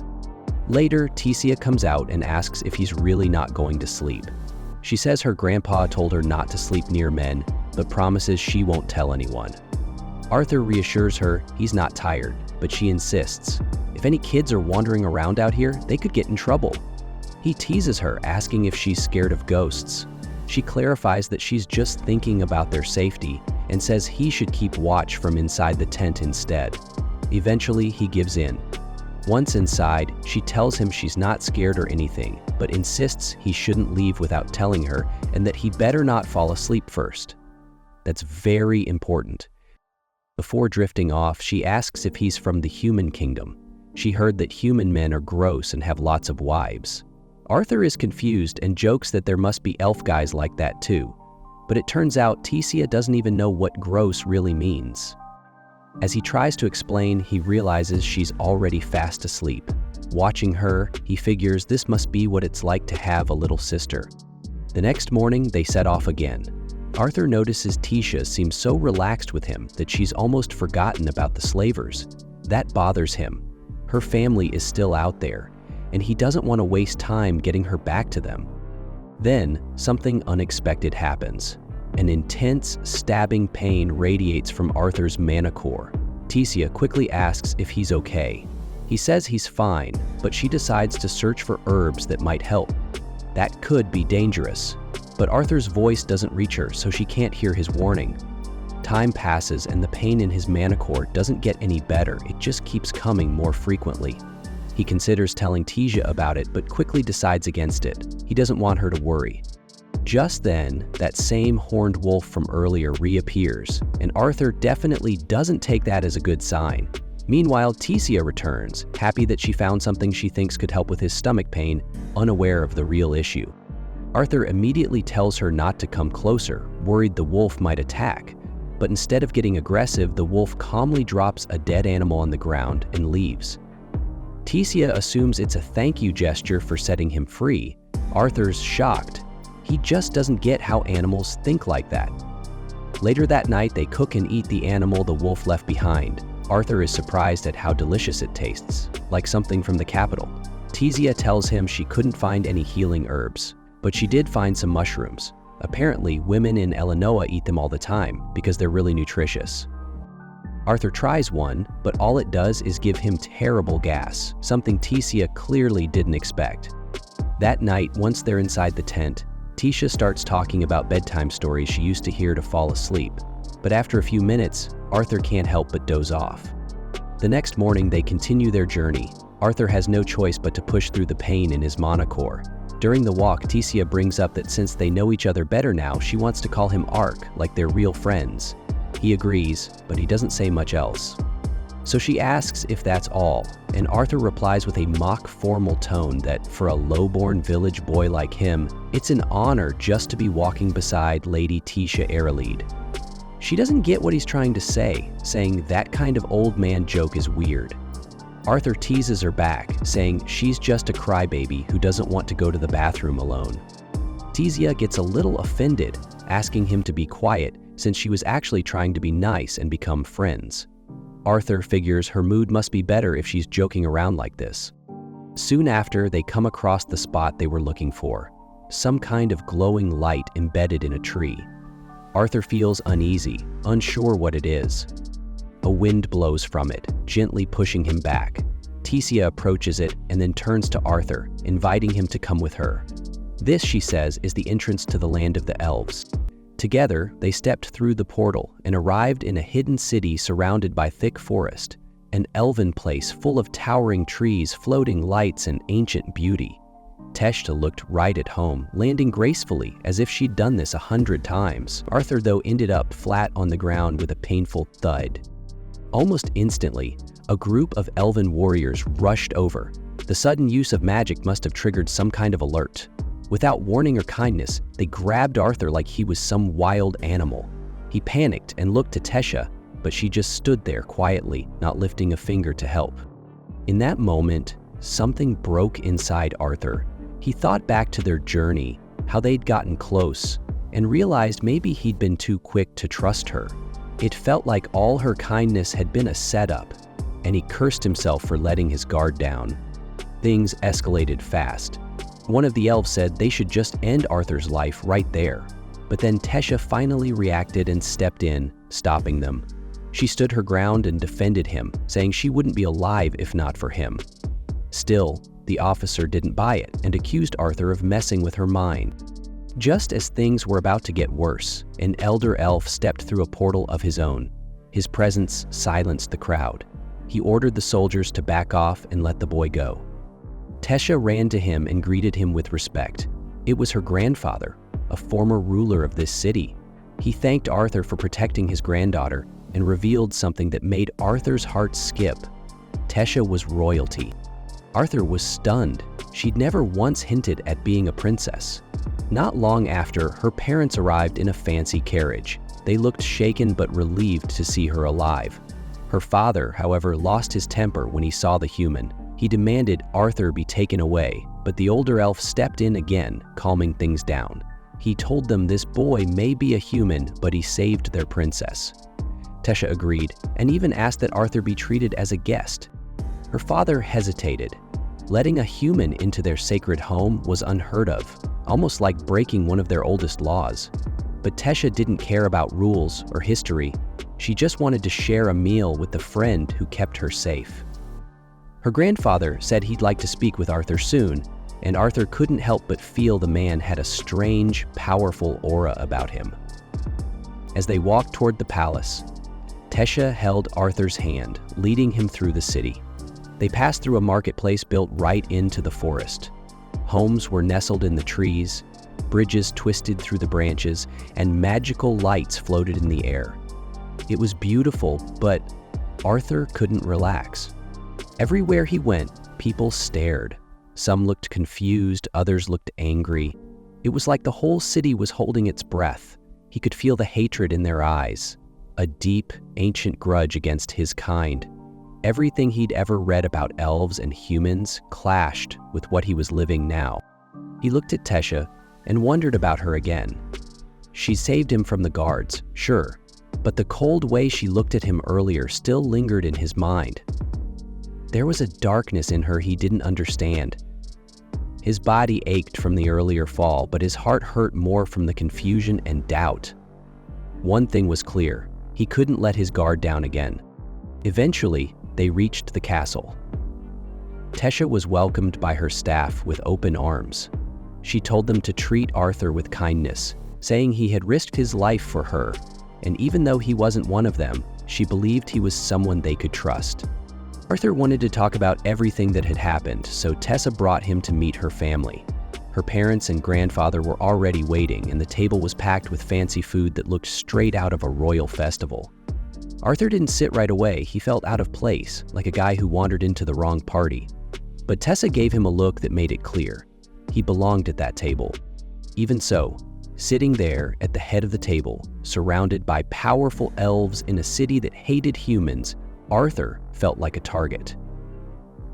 Later, Tizia comes out and asks if he's really not going to sleep. She says her grandpa told her not to sleep near men, but promises she won't tell anyone. Arthur reassures her he's not tired, but she insists. If any kids are wandering around out here, they could get in trouble. He teases her, asking if she's scared of ghosts. She clarifies that she's just thinking about their safety and says he should keep watch from inside the tent instead. Eventually, he gives in. Once inside, she tells him she's not scared or anything, but insists he shouldn't leave without telling her and that he better not fall asleep first. That's very important. Before drifting off, she asks if he's from the human kingdom. She heard that human men are gross and have lots of wives. Arthur is confused and jokes that there must be elf guys like that too. But it turns out Tecia doesn't even know what gross really means. As he tries to explain, he realizes she's already fast asleep. Watching her, he figures this must be what it's like to have a little sister. The next morning, they set off again. Arthur notices Tecia seems so relaxed with him that she's almost forgotten about the slavers. That bothers him. Her family is still out there, and he doesn't want to waste time getting her back to them. Then, something unexpected happens. An intense, stabbing pain radiates from Arthur's manicore. Tecia quickly asks if he's okay. He says he's fine, but she decides to search for herbs that might help. That could be dangerous, but Arthur's voice doesn't reach her, so she can't hear his warning. Time passes and the pain in his manicore doesn't get any better, it just keeps coming more frequently. He considers telling Tecia about it, but quickly decides against it. He doesn't want her to worry. Just then, that same horned wolf from earlier reappears, and Arthur definitely doesn't take that as a good sign. Meanwhile, Tecia returns, happy that she found something she thinks could help with his stomach pain, unaware of the real issue. Arthur immediately tells her not to come closer, worried the wolf might attack. But instead of getting aggressive, the wolf calmly drops a dead animal on the ground and leaves. Tecia assumes it's a thank you gesture for setting him free. Arthur's shocked. He just doesn't get how animals think like that. Later that night, they cook and eat the animal the wolf left behind. Arthur is surprised at how delicious it tastes, like something from the capital. Tecia tells him she couldn't find any healing herbs, but she did find some mushrooms. Apparently, women in Illinois eat them all the time because they're really nutritious. Arthur tries one, but all it does is give him terrible gas, something Tecia clearly didn't expect. That night, once they're inside the tent, Tecia starts talking about bedtime stories she used to hear to fall asleep. But after a few minutes, Arthur can't help but doze off. The next morning, they continue their journey. Arthur has no choice but to push through the pain in his manicore. During the walk, Tecia brings up that since they know each other better now, she wants to call him Ark, like they're real friends. He agrees, but he doesn't say much else. So she asks if that's all, and Arthur replies with a mock formal tone that for a low-born village boy like him, it's an honor just to be walking beside Lady Tecia Aralead. She doesn't get what he's trying to say, saying that kind of old man joke is weird. Arthur teases her back, saying she's just a crybaby who doesn't want to go to the bathroom alone. Tecia gets a little offended, asking him to be quiet since she was actually trying to be nice and become friends. Arthur figures her mood must be better if she's joking around like this. Soon after, they come across the spot they were looking for, some kind of glowing light embedded in a tree. Arthur feels uneasy, unsure what it is. A wind blows from it, gently pushing him back. Tecia approaches it and then turns to Arthur, inviting him to come with her. This, she says, is the entrance to the land of the elves. Together, they stepped through the portal and arrived in a hidden city surrounded by thick forest, an elven place full of towering trees, floating lights, and ancient beauty. Tecia looked right at home, landing gracefully as if she'd done this 100 times. Arthur, though, ended up flat on the ground with a painful thud. Almost instantly, a group of elven warriors rushed over. The sudden use of magic must have triggered some kind of alert. Without warning or kindness, they grabbed Arthur like he was some wild animal. He panicked and looked to Tecia, but she just stood there quietly, not lifting a finger to help. In that moment, something broke inside Arthur. He thought back to their journey, how they'd gotten close, and realized maybe he'd been too quick to trust her. It felt like all her kindness had been a setup, and he cursed himself for letting his guard down. Things escalated fast. One of the elves said they should just end Arthur's life right there, but then Tecia finally reacted and stepped in, stopping them. She stood her ground and defended him, saying she wouldn't be alive if not for him. Still, the officer didn't buy it and accused Arthur of messing with her mind. Just as things were about to get worse, an elder elf stepped through a portal of his own. His presence silenced the crowd. He ordered the soldiers to back off and let the boy go. Tesha ran to him and greeted him with respect. It was her grandfather, a former ruler of this city. He thanked Arthur for protecting his granddaughter and revealed something that made Arthur's heart skip. Tesha was royalty. Arthur was stunned. She'd never once hinted at being a princess. Not long after, her parents arrived in a fancy carriage. They looked shaken but relieved to see her alive. Her father, however, lost his temper when he saw the human. He demanded Arthur be taken away, but the older elf stepped in again, calming things down. He told them this boy may be a human, but he saved their princess. Tesha agreed, and even asked that Arthur be treated as a guest. Her father hesitated. Letting a human into their sacred home was unheard of, almost like breaking one of their oldest laws. But Tesha didn't care about rules or history. She just wanted to share a meal with the friend who kept her safe. Her grandfather said he'd like to speak with Arthur soon, and Arthur couldn't help but feel the man had a strange, powerful aura about him. As they walked toward the palace, Tesha held Arthur's hand, leading him through the city. They passed through a marketplace built right into the forest. Homes were nestled in the trees, bridges twisted through the branches, and magical lights floated in the air. It was beautiful, but Arthur couldn't relax. Everywhere he went, people stared. Some looked confused, others looked angry. It was like the whole city was holding its breath. He could feel the hatred in their eyes, a deep, ancient grudge against his kind. Everything he'd ever read about elves and humans clashed with what he was living now. He looked at Tesha and wondered about her again. She saved him from the guards, sure, but the cold way she looked at him earlier still lingered in his mind. There was a darkness in her he didn't understand. His body ached from the earlier fall, but his heart hurt more from the confusion and doubt. One thing was clear: he couldn't let his guard down again. Eventually, they reached the castle. Tesha was welcomed by her staff with open arms. She told them to treat Arthur with kindness, saying he had risked his life for her, and even though he wasn't one of them, she believed he was someone they could trust. Arthur wanted to talk about everything that had happened, so Tessa brought him to meet her family. Her parents and grandfather were already waiting, and the table was packed with fancy food that looked straight out of a royal festival. Arthur didn't sit right away. He felt out of place, like a guy who wandered into the wrong party. But Tessa gave him a look that made it clear. He belonged at that table. Even so, sitting there at the head of the table, surrounded by powerful elves in a city that hated humans, Arthur felt like a target.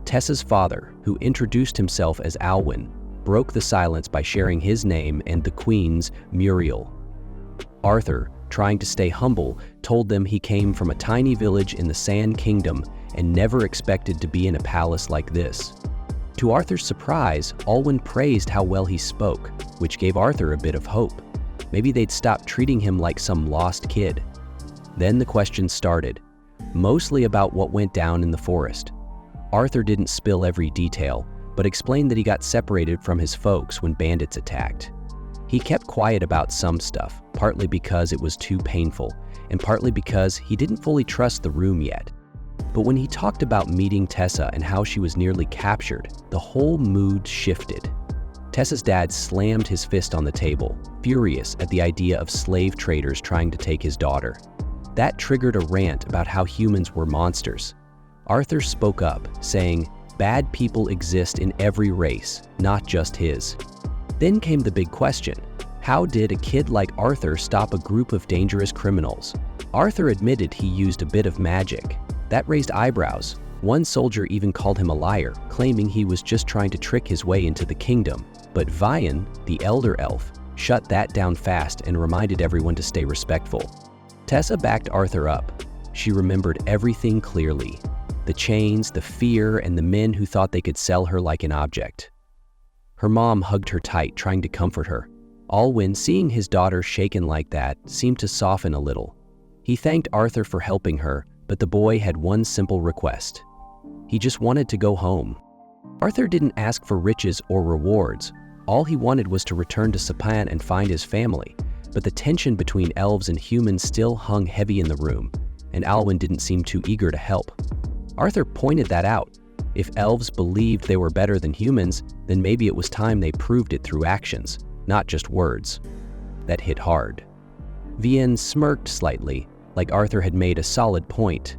Tessa's father, who introduced himself as Alwyn, broke the silence by sharing his name and the Queen's, Muriel. Arthur, trying to stay humble, told them he came from a tiny village in the Sand Kingdom and never expected to be in a palace like this. To Arthur's surprise, Alwyn praised how well he spoke, which gave Arthur a bit of hope. Maybe they'd stop treating him like some lost kid. Then the questions started, mostly about what went down in the forest. Arthur didn't spill every detail, but explained that he got separated from his folks when bandits attacked. He kept quiet about some stuff, partly because it was too painful, and partly because he didn't fully trust the room yet. But when he talked about meeting Tessa and how she was nearly captured, the whole mood shifted. Tessa's dad slammed his fist on the table, furious at the idea of slave traders trying to take his daughter. That triggered a rant about how humans were monsters. Arthur spoke up, saying, "Bad people exist in every race, not just his." Then came the big question: how did a kid like Arthur stop a group of dangerous criminals? Arthur admitted he used a bit of magic. That raised eyebrows. One soldier even called him a liar, claiming he was just trying to trick his way into the kingdom. But Vian, the elder elf, shut that down fast and reminded everyone to stay respectful. Tessa backed Arthur up. She remembered everything clearly: the chains, the fear, and the men who thought they could sell her like an object. Her mom hugged her tight, trying to comfort her. Alwyn, seeing his daughter shaken like that, seemed to soften a little. He thanked Arthur for helping her, but the boy had one simple request. He just wanted to go home. Arthur didn't ask for riches or rewards. All he wanted was to return to Sapan and find his family, but the tension between elves and humans still hung heavy in the room, and Alwyn didn't seem too eager to help. Arthur pointed that out. If elves believed they were better than humans, then maybe it was time they proved it through actions, not just words. That hit hard. Vian smirked slightly, like Arthur had made a solid point.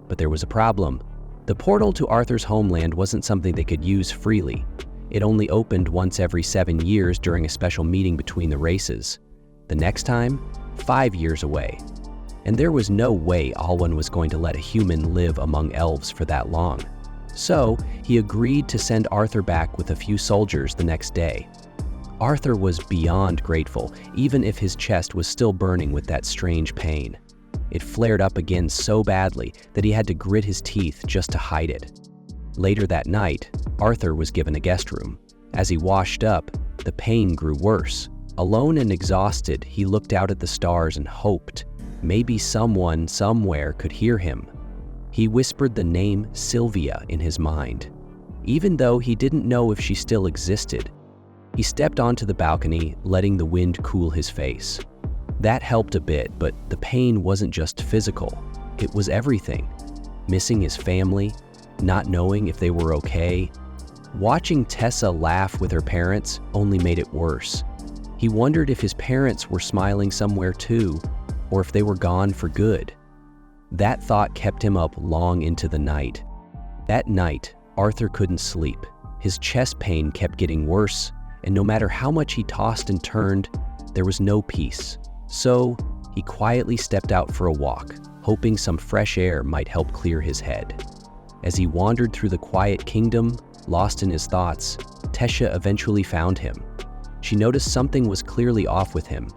But there was a problem. The portal to Arthur's homeland wasn't something they could use freely. It only opened once every 7 years during a special meeting between the races. The next time, 5 years away. And there was no way Alwyn was going to let a human live among elves for that long. So, he agreed to send Arthur back with a few soldiers the next day. Arthur was beyond grateful, even if his chest was still burning with that strange pain. It flared up again so badly that he had to grit his teeth just to hide it. Later that night, Arthur was given a guest room. As he washed up, the pain grew worse. Alone and exhausted, he looked out at the stars and hoped maybe someone somewhere could hear him. He whispered the name Sylvia in his mind. Even though he didn't know if she still existed, he stepped onto the balcony, letting the wind cool his face. That helped a bit, but the pain wasn't just physical. It was everything. Missing his family, not knowing if they were okay. Watching Tessa laugh with her parents only made it worse. He wondered if his parents were smiling somewhere too, or if they were gone for good. That thought kept him up long into the night. That night, Arthur couldn't sleep. His chest pain kept getting worse, and no matter how much he tossed and turned, there was no peace. So, he quietly stepped out for a walk, hoping some fresh air might help clear his head. As he wandered through the quiet kingdom, lost in his thoughts, Tesha eventually found him. She noticed something was clearly off with him.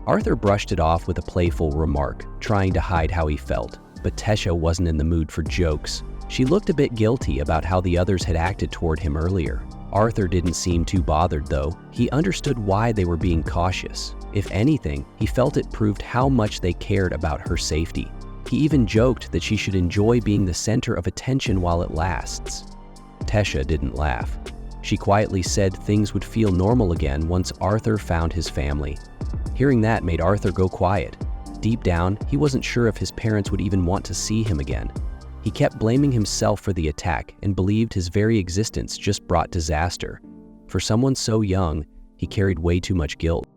Arthur brushed it off with a playful remark, trying to hide how he felt, but Tesha wasn't in the mood for jokes. She looked a bit guilty about how the others had acted toward him earlier. Arthur didn't seem too bothered though. He understood why they were being cautious. If anything, he felt it proved how much they cared about her safety. He even joked that she should enjoy being the center of attention while it lasts. Tesha didn't laugh. She quietly said things would feel normal again once Arthur found his family. Hearing that made Arthur go quiet. Deep down, he wasn't sure if his parents would even want to see him again. He kept blaming himself for the attack and believed his very existence just brought disaster. For someone so young, he carried way too much guilt.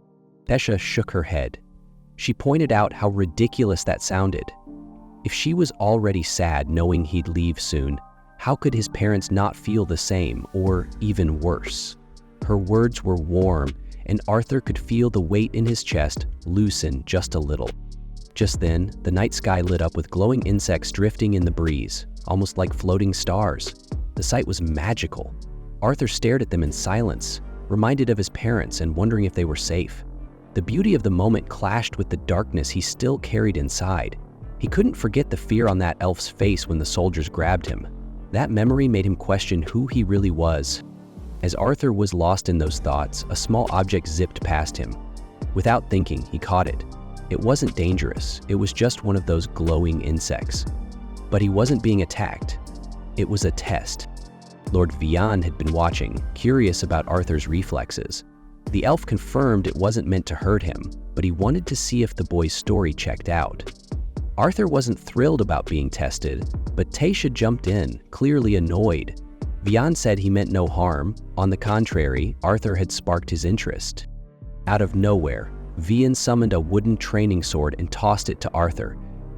Tesha shook her head. She pointed out how ridiculous that sounded. If she was already sad knowing he'd leave soon, how could his parents not feel the same, or even worse? Her words were warm, and Arthur could feel the weight in his chest loosen just a little. Just then, the night sky lit up with glowing insects drifting in the breeze, almost like floating stars. The sight was magical. Arthur stared at them in silence, reminded of his parents and wondering if they were safe. The beauty of the moment clashed with the darkness he still carried inside. He couldn't forget the fear on that elf's face when the soldiers grabbed him. That memory made him question who he really was. As Arthur was lost in those thoughts, a small object zipped past him. Without thinking, he caught it. It wasn't dangerous, it was just one of those glowing insects. But he wasn't being attacked. It was a test. Lord Vian had been watching, curious about Arthur's reflexes. The elf confirmed it wasn't meant to hurt him, but he wanted to see if the boy's story checked out. Arthur wasn't thrilled about being tested, but Tesha jumped in, clearly annoyed. Vian said he meant no harm. On the contrary, Arthur had sparked his interest. Out of nowhere, Vian summoned a wooden training sword and tossed it to Arthur.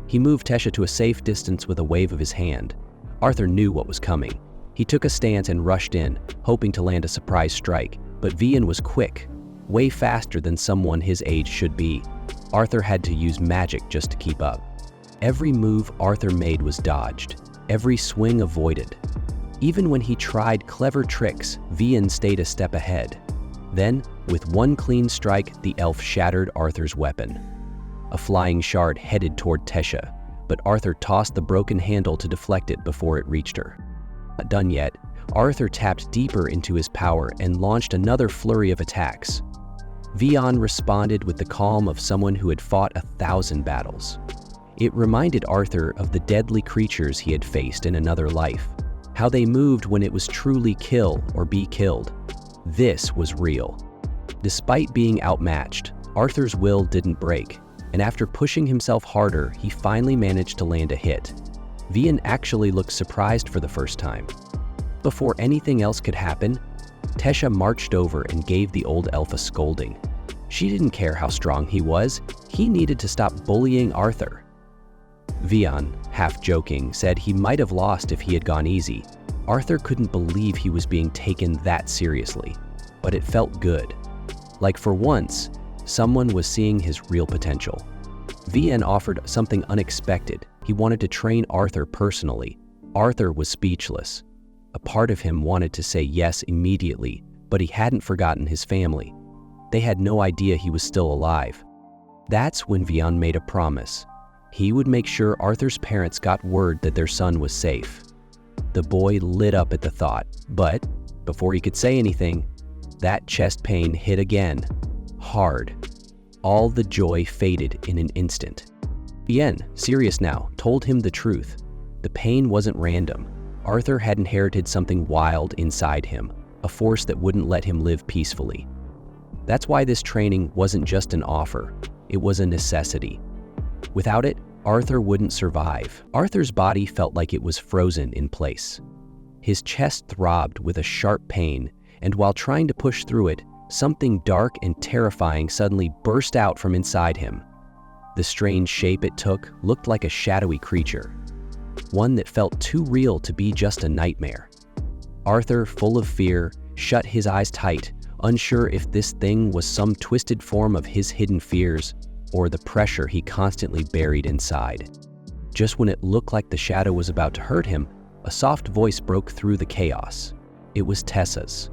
He moved Tesha to a safe distance with a wave of his hand. Arthur knew what was coming. He took a stance and rushed in, hoping to land a surprise strike, but Vian was quick, way faster than someone his age should be. Arthur had to use magic just to keep up. Every move Arthur made was dodged, every swing avoided. Even when he tried clever tricks, Vian stayed a step ahead. Then, with one clean strike, the elf shattered Arthur's weapon. A flying shard headed toward Tesha, but Arthur tossed the broken handle to deflect it before it reached her. Not done yet, Arthur tapped deeper into his power and launched another flurry of attacks. Vian responded with the calm of someone who had fought 1,000 battles. It reminded Arthur of the deadly creatures he had faced in another life, how they moved when it was truly kill or be killed. This was real. Despite being outmatched, Arthur's will didn't break, and after pushing himself harder, he finally managed to land a hit. Vian actually looked surprised for the first time. Before anything else could happen, Tesha marched over and gave the old elf a scolding. She didn't care how strong he was, he needed to stop bullying Arthur. Vian, half joking, said he might have lost if he had gone easy. Arthur couldn't believe he was being taken that seriously, but it felt good. Like for once, someone was seeing his real potential. Vian offered something unexpected. He wanted to train Arthur personally. Arthur was speechless. A part of him wanted to say yes immediately, but he hadn't forgotten his family. They had no idea he was still alive. That's when Vian made a promise. He would make sure Arthur's parents got word that their son was safe. The boy lit up at the thought, but before he could say anything, that chest pain hit again, hard. All the joy faded in an instant. Vian, serious now, told him the truth. The pain wasn't random. Arthur had inherited something wild inside him, a force that wouldn't let him live peacefully. That's why this training wasn't just an offer, it was a necessity. Without it, Arthur wouldn't survive. Arthur's body felt like it was frozen in place. His chest throbbed with a sharp pain, and while trying to push through it, something dark and terrifying suddenly burst out from inside him. The strange shape it took looked like a shadowy creature, one that felt too real to be just a nightmare. Arthur, full of fear, shut his eyes tight, unsure if this thing was some twisted form of his hidden fears or the pressure he constantly buried inside. Just when it looked like the shadow was about to hurt him, a soft voice broke through the chaos. It was Tessa's.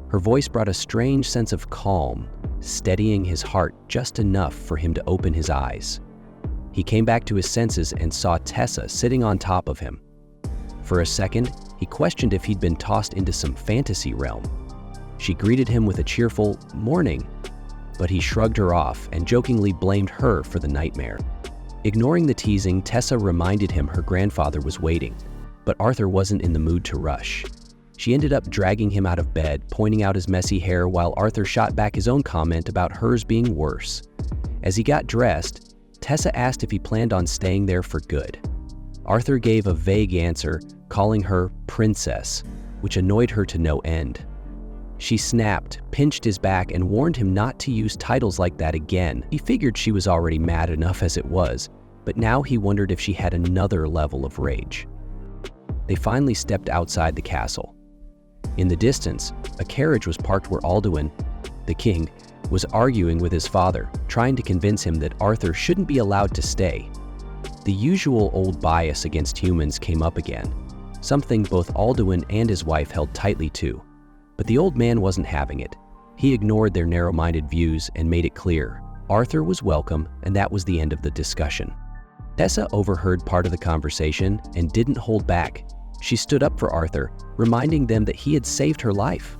Her voice brought a strange sense of calm, steadying his heart just enough for him to open his eyes. He came back to his senses and saw Tessa sitting on top of him. For a second, he questioned if he'd been tossed into some fantasy realm. She greeted him with a cheerful "morning," but he shrugged her off and jokingly blamed her for the nightmare. Ignoring the teasing, Tessa reminded him her grandfather was waiting, but Arthur wasn't in the mood to rush. She ended up dragging him out of bed, pointing out his messy hair while Arthur shot back his own comment about hers being worse. As he got dressed, Tessa asked if he planned on staying there for good. Arthur gave a vague answer, calling her princess, which annoyed her to no end. She snapped, pinched his back, and warned him not to use titles like that again. He figured she was already mad enough as it was, but now he wondered if she had another level of rage. They finally stepped outside the castle. In the distance, a carriage was parked where Alduin, the king, was arguing with his father, trying to convince him that Arthur shouldn't be allowed to stay. The usual old bias against humans came up again, something both Alduin and his wife held tightly to. But the old man wasn't having it. He ignored their narrow-minded views and made it clear Arthur was welcome, and that was the end of the discussion. Tessa overheard part of the conversation and didn't hold back. She stood up for Arthur, reminding them that he had saved her life.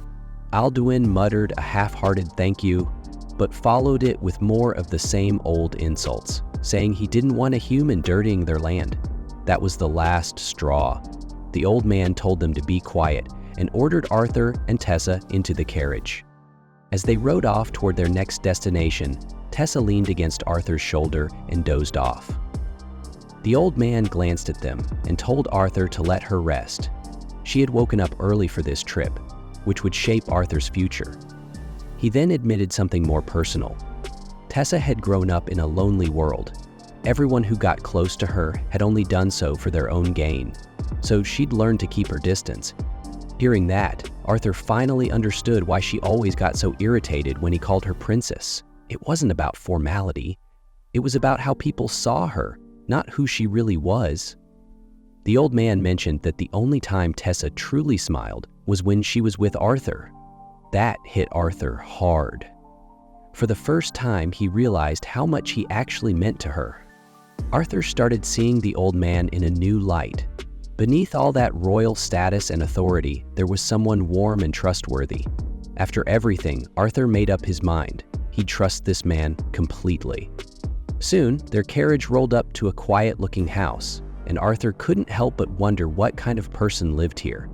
Alduin muttered a half-hearted thank you, but followed it with more of the same old insults, saying he didn't want a human dirtying their land. That was the last straw. The old man told them to be quiet and ordered Arthur and Tessa into the carriage. As they rode off toward their next destination, Tessa leaned against Arthur's shoulder and dozed off. The old man glanced at them and told Arthur to let her rest. She had woken up early for this trip, which would shape Arthur's future. He then admitted something more personal. Tessa had grown up in a lonely world. Everyone who got close to her had only done so for their own gain, so she'd learned to keep her distance. Hearing that, Arthur finally understood why she always got so irritated when he called her princess. It wasn't about formality. It was about how people saw her, not who she really was. The old man mentioned that the only time Tessa truly smiled was when she was with Arthur. That hit Arthur hard. For the first time, he realized how much he actually meant to her. Arthur started seeing the old man in a new light. Beneath all that royal status and authority, there was someone warm and trustworthy. After everything, Arthur made up his mind. he'd trust this man completely. Soon, their carriage rolled up to a quiet-looking house, and Arthur couldn't help but wonder what kind of person lived here.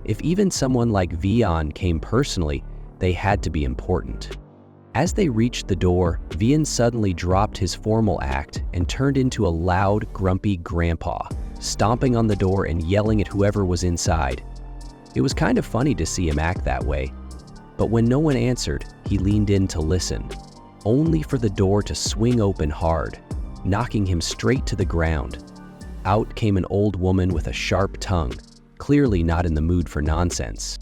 If even someone like Vian came personally, they had to be important. As they reached the door, Vian suddenly dropped his formal act and turned into a loud, grumpy grandpa, stomping on the door and yelling at whoever was inside. It was kind of funny to see him act that way. But when no one answered, he leaned in to listen, only for the door to swing open hard, knocking him straight to the ground. Out came an old woman with a sharp tongue, clearly not in the mood for nonsense.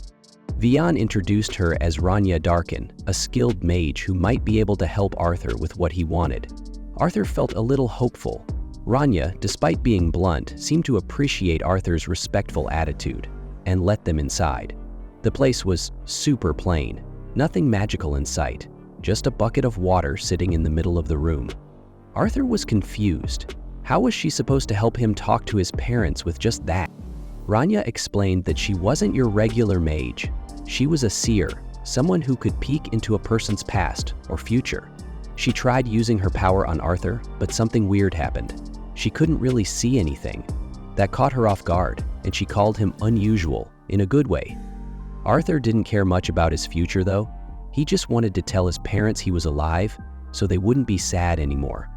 Vian introduced her as Ranya Darkin, a skilled mage who might be able to help Arthur with what he wanted. Arthur felt a little hopeful. Ranya, despite being blunt, seemed to appreciate Arthur's respectful attitude and let them inside. The place was super plain, nothing magical in sight, just a bucket of water sitting in the middle of the room. Arthur was confused. How was she supposed to help him talk to his parents with just that? Ranya explained that she wasn't your regular mage. She was a seer, someone who could peek into a person's past or future. She tried using her power on Arthur, but something weird happened. She couldn't really see anything. That caught her off guard, and she called him unusual, in a good way. Arthur didn't care much about his future, though. He just wanted to tell his parents he was alive, so they wouldn't be sad anymore.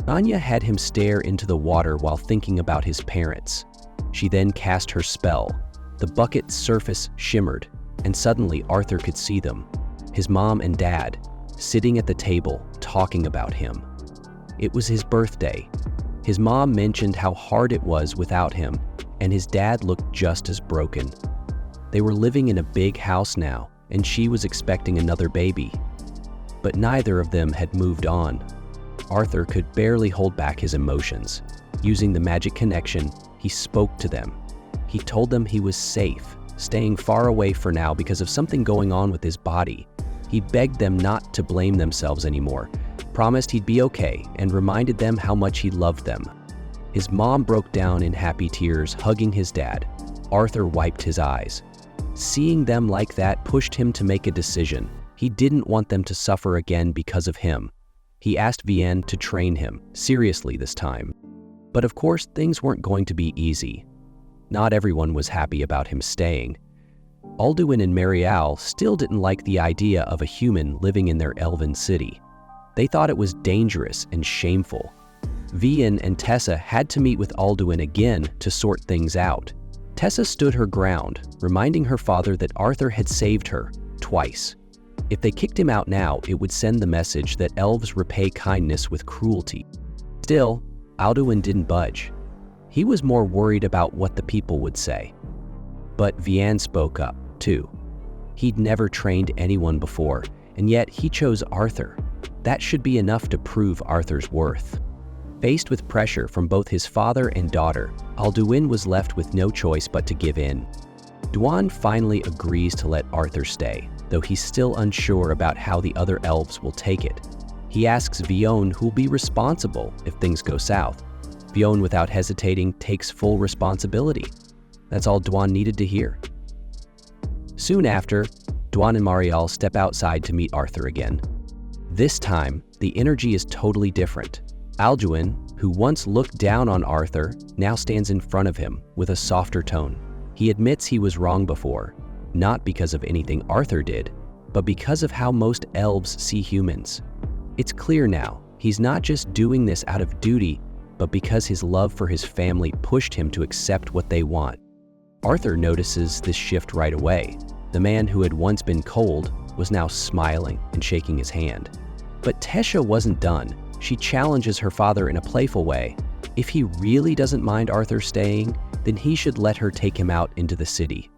Anya had him stare into the water while thinking about his parents. She then cast her spell. The bucket's surface shimmered, and suddenly Arthur could see them, his mom and dad, sitting at the table, talking about him. It was his birthday. His mom mentioned how hard it was without him, and his dad looked just as broken. They were living in a big house now, and she was expecting another baby. But neither of them had moved on. Arthur could barely hold back his emotions. Using the magic connection, he spoke to them. He told them he was safe, staying far away for now because of something going on with his body. He begged them not to blame themselves anymore, promised he'd be okay, and reminded them how much he loved them. His mom broke down in happy tears, hugging his dad. Arthur wiped his eyes. Seeing them like that pushed him to make a decision. He didn't want them to suffer again because of him. He asked Vian to train him, seriously this time. But of course, things weren't going to be easy. Not everyone was happy about him staying. Alduin and Marial still didn't like the idea of a human living in their elven city. They thought it was dangerous and shameful. Vian and Tessa had to meet with Alduin again to sort things out. Tessa stood her ground, reminding her father that Arthur had saved her twice. If they kicked him out now, it would send the message that elves repay kindness with cruelty. Still, Alduin didn't budge. He was more worried about what the people would say. But Vian spoke up, too. He'd never trained anyone before, and yet he chose Arthur. That should be enough to prove Arthur's worth. Faced with pressure from both his father and daughter, Alduin was left with no choice but to give in. Duan finally agrees to let Arthur stay, though he's still unsure about how the other elves will take it. He asks Vion who'll be responsible if things go south. Vion, without hesitating, takes full responsibility. That's all Duan needed to hear. Soon after, Duan and Marial step outside to meet Arthur again. This time, the energy is totally different. Alduin, who once looked down on Arthur, now stands in front of him with a softer tone. He admits he was wrong before, not because of anything Arthur did, but because of how most elves see humans. It's clear now, he's not just doing this out of duty, but because his love for his family pushed him to accept what they want. Arthur notices this shift right away. The man who had once been cold was now smiling and shaking his hand. But Tesha wasn't done. She challenges her father in a playful way. If he really doesn't mind Arthur staying, then he should let her take him out into the city.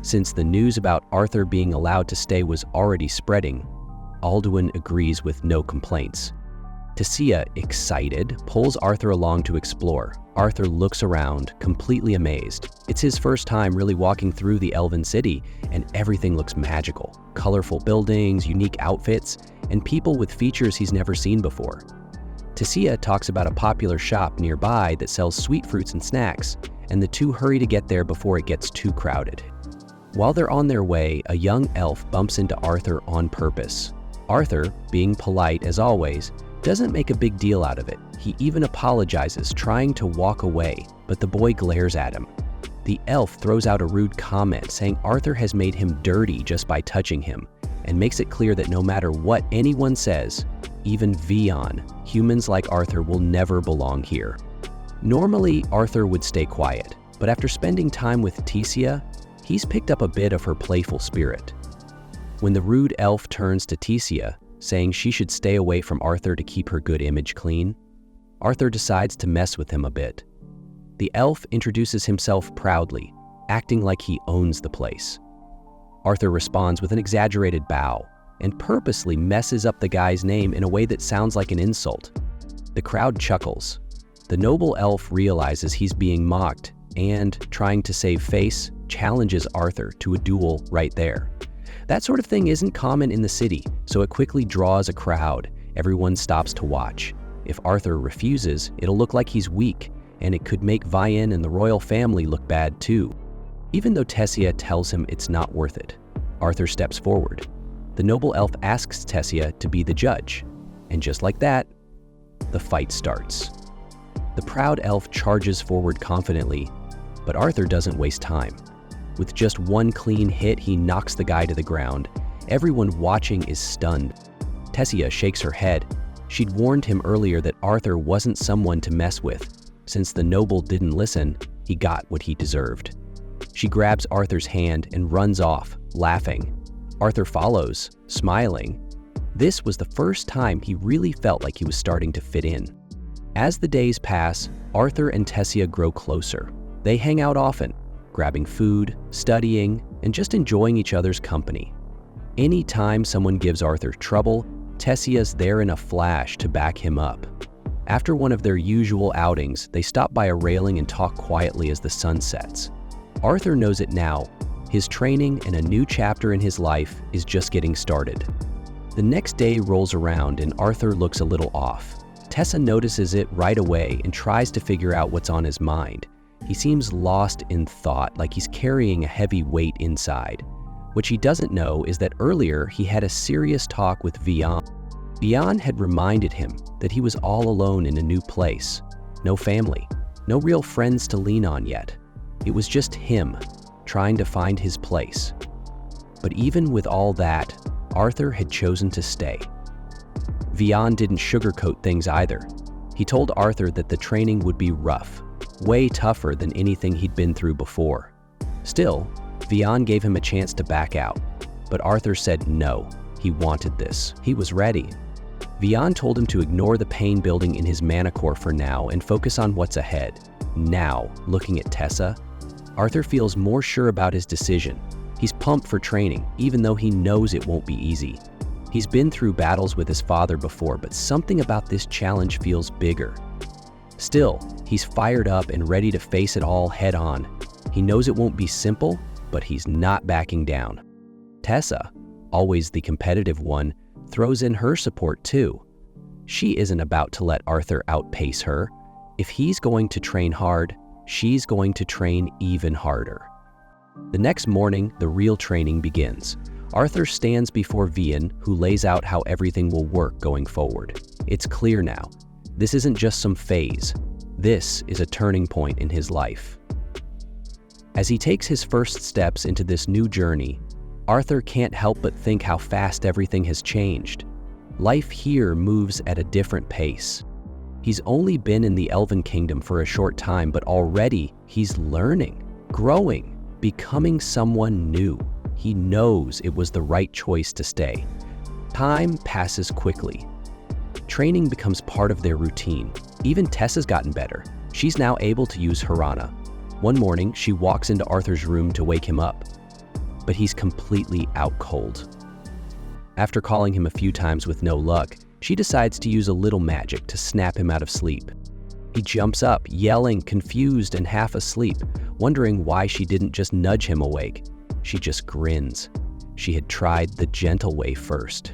Since the news about Arthur being allowed to stay was already spreading, Alduin agrees with no complaints. Tessia, excited, pulls Arthur along to explore. Arthur looks around, completely amazed. It's his first time really walking through the elven city, and everything looks magical. Colorful buildings, unique outfits, and people with features he's never seen before. Tessia talks about a popular shop nearby that sells sweet fruits and snacks, and the two hurry to get there before it gets too crowded. While they're on their way, a young elf bumps into Arthur on purpose. Arthur, being polite as always, doesn't make a big deal out of it. He even apologizes, trying to walk away, but the boy glares at him. The elf throws out a rude comment saying Arthur has made him dirty just by touching him, and makes it clear that no matter what anyone says, even Vian, humans like Arthur will never belong here. Normally, Arthur would stay quiet, but after spending time with Tecia, he's picked up a bit of her playful spirit. When the rude elf turns to Tecia, saying she should stay away from Arthur to keep her good image clean, Arthur decides to mess with him a bit. The elf introduces himself proudly, acting like he owns the place. Arthur responds with an exaggerated bow and purposely messes up the guy's name in a way that sounds like an insult. The crowd chuckles. The noble elf realizes he's being mocked and, trying to save face, challenges Arthur to a duel right there. That sort of thing isn't common in the city, so it quickly draws a crowd. Everyone stops to watch. If Arthur refuses, it'll look like he's weak, and it could make Vian and the royal family look bad too. Even though Tecia tells him it's not worth it, Arthur steps forward. The noble elf asks Tecia to be the judge, and just like that, the fight starts. The proud elf charges forward confidently, but Arthur doesn't waste time. With just one clean hit, he knocks the guy to the ground. Everyone watching is stunned. Tecia shakes her head. She'd warned him earlier that Arthur wasn't someone to mess with. Since the noble didn't listen, he got what he deserved. She grabs Arthur's hand and runs off, laughing. Arthur follows, smiling. This was the first time he really felt like he was starting to fit in. As the days pass, Arthur and Tecia grow closer. They hang out often, grabbing food, studying, and just enjoying each other's company. Anytime someone gives Arthur trouble, Tecia's there in a flash to back him up. After one of their usual outings, they stop by a railing and talk quietly as the sun sets. Arthur knows it now. His training and a new chapter in his life is just getting started. The next day rolls around and Arthur looks a little off. Tessa notices it right away and tries to figure out what's on his mind. He seems lost in thought, like he's carrying a heavy weight inside. What she doesn't know is that earlier he had a serious talk with Vian. Vian had reminded him that he was all alone in a new place. No family, no real friends to lean on yet. It was just him, trying to find his place. But even with all that, Arthur had chosen to stay. Vian didn't sugarcoat things either. He told Arthur that the training would be rough, way tougher than anything he'd been through before. Still, Vian gave him a chance to back out, but Arthur said no. He wanted this. He was ready. Vian told him to ignore the pain building in his mana core for now and focus on what's ahead. Now, looking at Tessa, Arthur feels more sure about his decision. He's pumped for training, even though he knows it won't be easy. He's been through battles with his father before, but something about this challenge feels bigger. Still, he's fired up and ready to face it all head on. He knows it won't be simple, but he's not backing down. Tessa, always the competitive one, throws in her support too. She isn't about to let Arthur outpace her. If he's going to train hard, she's going to train even harder. The next morning, the real training begins. Arthur stands before Vian, who lays out how everything will work going forward. It's clear now. This isn't just some phase. This is a turning point in his life. As he takes his first steps into this new journey, Arthur can't help but think how fast everything has changed. Life here moves at a different pace. He's only been in the Elven Kingdom for a short time, but already he's learning, growing, becoming someone new. He knows it was the right choice to stay. Time passes quickly. Training becomes part of their routine. Even Tessa's gotten better. She's now able to use Harana. One morning, she walks into Arthur's room to wake him up, but he's completely out cold. After calling him a few times with no luck, she decides to use a little magic to snap him out of sleep. He jumps up, yelling, confused and half asleep, wondering why she didn't just nudge him awake. She just grins. She had tried the gentle way first.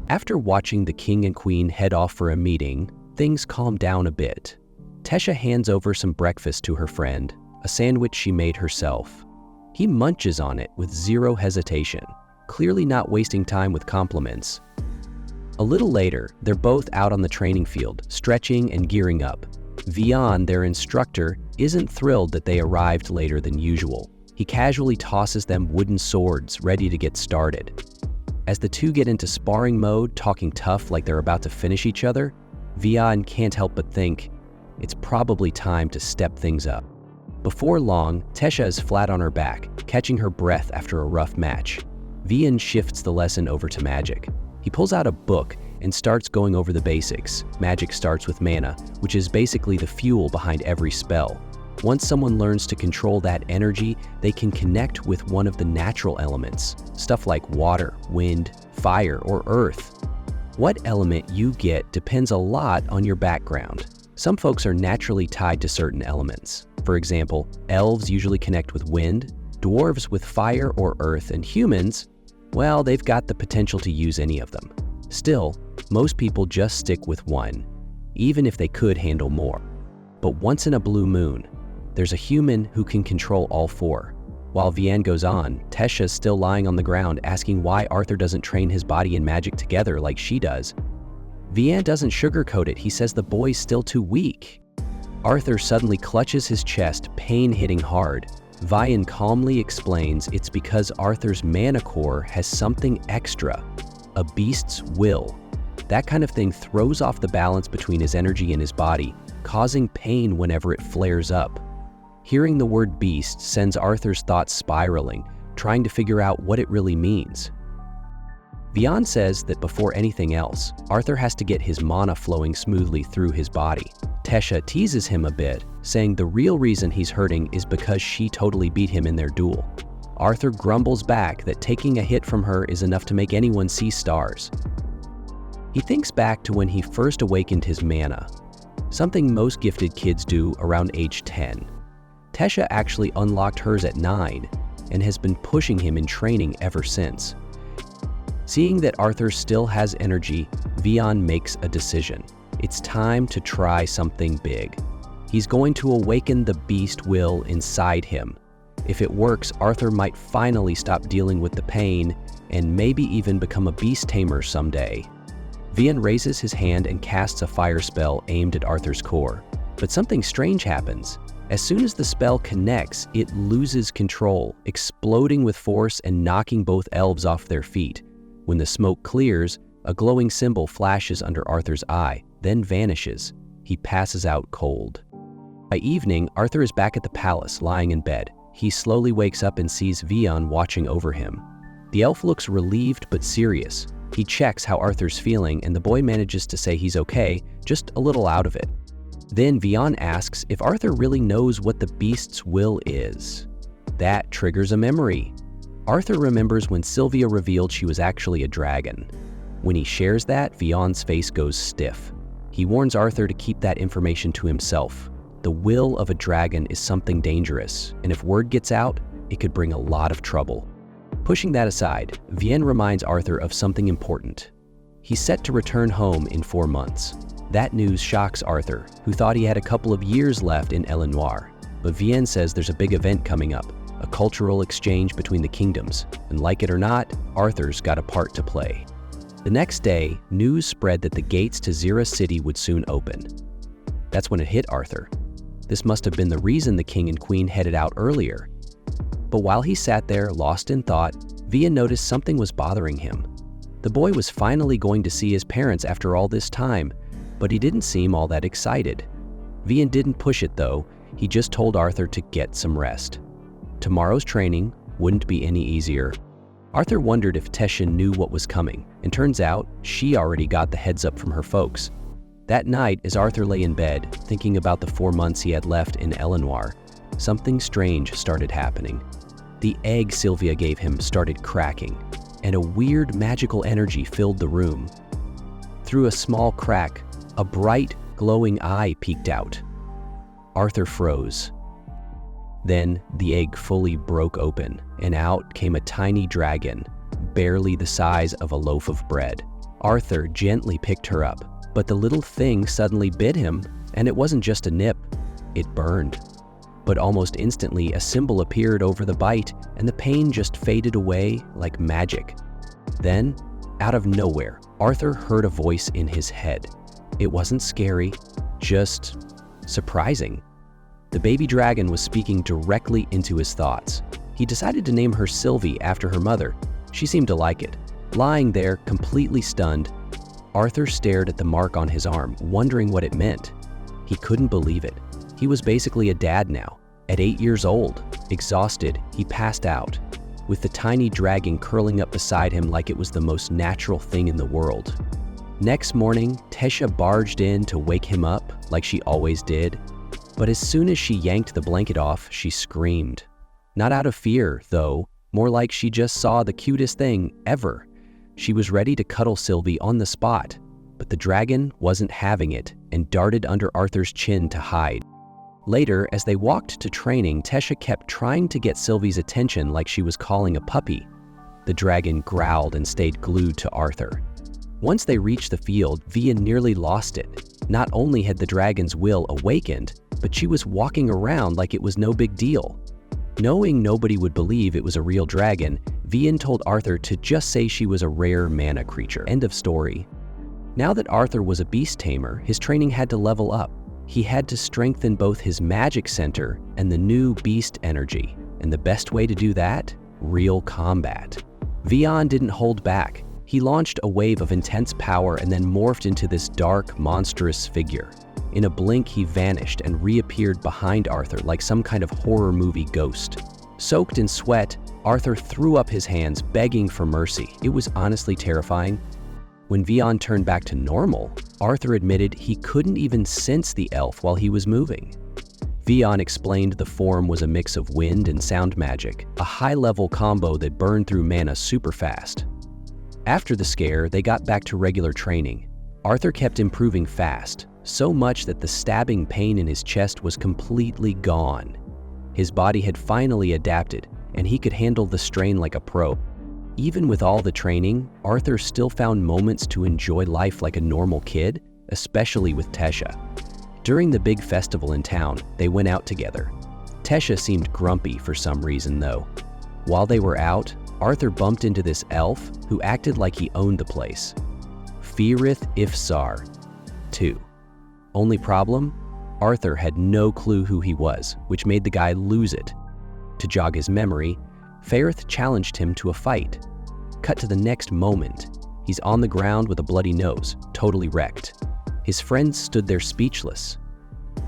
After watching the king and queen head off for a meeting, things calm down a bit. Tesha hands over some breakfast to her friend, a sandwich she made herself. He munches on it with zero hesitation, clearly not wasting time with compliments. A little later, they're both out on the training field, stretching and gearing up. Vian, their instructor, isn't thrilled that they arrived later than usual. He casually tosses them wooden swords, ready to get started. As the two get into sparring mode, talking tough like they're about to finish each other, Vian can't help but think, it's probably time to step things up. Before long, Tesha is flat on her back, catching her breath after a rough match. Vian shifts the lesson over to magic. He pulls out a book and starts going over the basics. Magic starts with mana, which is basically the fuel behind every spell. Once someone learns to control that energy, they can connect with one of the natural elements, stuff like water, wind, fire, or earth. What element you get depends a lot on your background. Some folks are naturally tied to certain elements. For example, elves usually connect with wind, dwarves with fire or earth, and humans, well, they've got the potential to use any of them. Still, most people just stick with one, even if they could handle more. But once in a blue moon, there's a human who can control all four. While Vian goes on, Tesha's still lying on the ground asking why Arthur doesn't train his body and magic together like she does. Vian doesn't sugarcoat it, he says the boy's still too weak. Arthur suddenly clutches his chest, pain hitting hard. Vian calmly explains it's because Arthur's mana core has something extra, a beast's will. That kind of thing throws off the balance between his energy and his body, causing pain whenever it flares up. Hearing the word beast sends Arthur's thoughts spiraling, trying to figure out what it really means. Vian says that before anything else, Arthur has to get his mana flowing smoothly through his body. Tesha teases him a bit, saying the real reason he's hurting is because she totally beat him in their duel. Arthur grumbles back that taking a hit from her is enough to make anyone see stars. He thinks back to when he first awakened his mana, something most gifted kids do around age 10. Tesha actually unlocked hers at 9 and has been pushing him in training ever since. Seeing that Arthur still has energy, Vian makes a decision. It's time to try something big. He's going to awaken the beast will inside him. If it works, Arthur might finally stop dealing with the pain and maybe even become a beast tamer someday. Vian raises his hand and casts a fire spell aimed at Arthur's core. But something strange happens. As soon as the spell connects, it loses control, exploding with force and knocking both elves off their feet. When the smoke clears, a glowing symbol flashes under Arthur's eye, then vanishes. He passes out cold. By evening, Arthur is back at the palace, lying in bed. He slowly wakes up and sees Vian watching over him. The elf looks relieved but serious. He checks how Arthur's feeling, and the boy manages to say he's okay, just a little out of it. Then Vian asks if Arthur really knows what the beast's will is. That triggers a memory. Arthur remembers when Sylvia revealed she was actually a dragon. When he shares that, Vian's face goes stiff. He warns Arthur to keep that information to himself. The will of a dragon is something dangerous, and if word gets out, it could bring a lot of trouble. Pushing that aside, Vian reminds Arthur of something important. He's set to return home in 4 months. That news shocks Arthur, who thought he had a couple of years left in El Noir. But Vian says there's a big event coming up, a cultural exchange between the kingdoms, and like it or not, Arthur's got a part to play. The next day, news spread that the gates to Zira City would soon open. That's when it hit Arthur. This must have been the reason the king and queen headed out earlier. But while he sat there, lost in thought, Vian noticed something was bothering him. The boy was finally going to see his parents after all this time, but he didn't seem all that excited. Vian didn't push it though, he just told Arthur to get some rest. Tomorrow's training wouldn't be any easier. Arthur wondered if Tesha knew what was coming, and turns out she already got the heads up from her folks. That night, as Arthur lay in bed, thinking about the 4 months he had left in El Noir, something strange started happening. The egg Sylvia gave him started cracking, and a weird magical energy filled the room. Through a small crack, a bright, glowing eye peeked out. Arthur froze. Then the egg fully broke open, and out came a tiny dragon, barely the size of a loaf of bread. Arthur gently picked her up, but the little thing suddenly bit him, and it wasn't just a nip, it burned. But almost instantly, a symbol appeared over the bite, and the pain just faded away like magic. Then, out of nowhere, Arthur heard a voice in his head. It wasn't scary, just surprising. The baby dragon was speaking directly into his thoughts. He decided to name her Sylvie after her mother. She seemed to like it. Lying there, completely stunned, Arthur stared at the mark on his arm, wondering what it meant. He couldn't believe it. He was basically a dad now. At 8 years old, exhausted, he passed out, with the tiny dragon curling up beside him like it was the most natural thing in the world. Next morning, Tesha barged in to wake him up, like she always did. But as soon as she yanked the blanket off, she screamed. Not out of fear, though, more like she just saw the cutest thing ever. She was ready to cuddle Sylvie on the spot, but the dragon wasn't having it and darted under Arthur's chin to hide. Later, as they walked to training, Tesha kept trying to get Sylvie's attention like she was calling a puppy. The dragon growled and stayed glued to Arthur. Once they reached the field, Vian nearly lost it. Not only had the dragon's will awakened, but she was walking around like it was no big deal. Knowing nobody would believe it was a real dragon, Vian told Arthur to just say she was a rare mana creature. End of story. Now that Arthur was a beast tamer, his training had to level up. He had to strengthen both his magic center and the new beast energy. And the best way to do that? Real combat. Vian didn't hold back. He launched a wave of intense power and then morphed into this dark, monstrous figure. In a blink, he vanished and reappeared behind Arthur like some kind of horror movie ghost. Soaked in sweat, Arthur threw up his hands, begging for mercy. It was honestly terrifying. When Vian turned back to normal, Arthur admitted he couldn't even sense the elf while he was moving. Vian explained the form was a mix of wind and sound magic, a high-level combo that burned through mana super fast. After the scare, they got back to regular training. Arthur kept improving fast, so much that the stabbing pain in his chest was completely gone. His body had finally adapted, and he could handle the strain like a pro. Even with all the training, Arthur still found moments to enjoy life like a normal kid, especially with Tesha. During the big festival in town, they went out together. Tesha seemed grumpy for some reason, though. While they were out, Arthur bumped into this elf who acted like he owned the place. Firith Ifsar, 2. Only problem? Arthur had no clue who he was, which made the guy lose it. To jog his memory, Firith challenged him to a fight. Cut to the next moment. He's on the ground with a bloody nose, totally wrecked. His friends stood there speechless.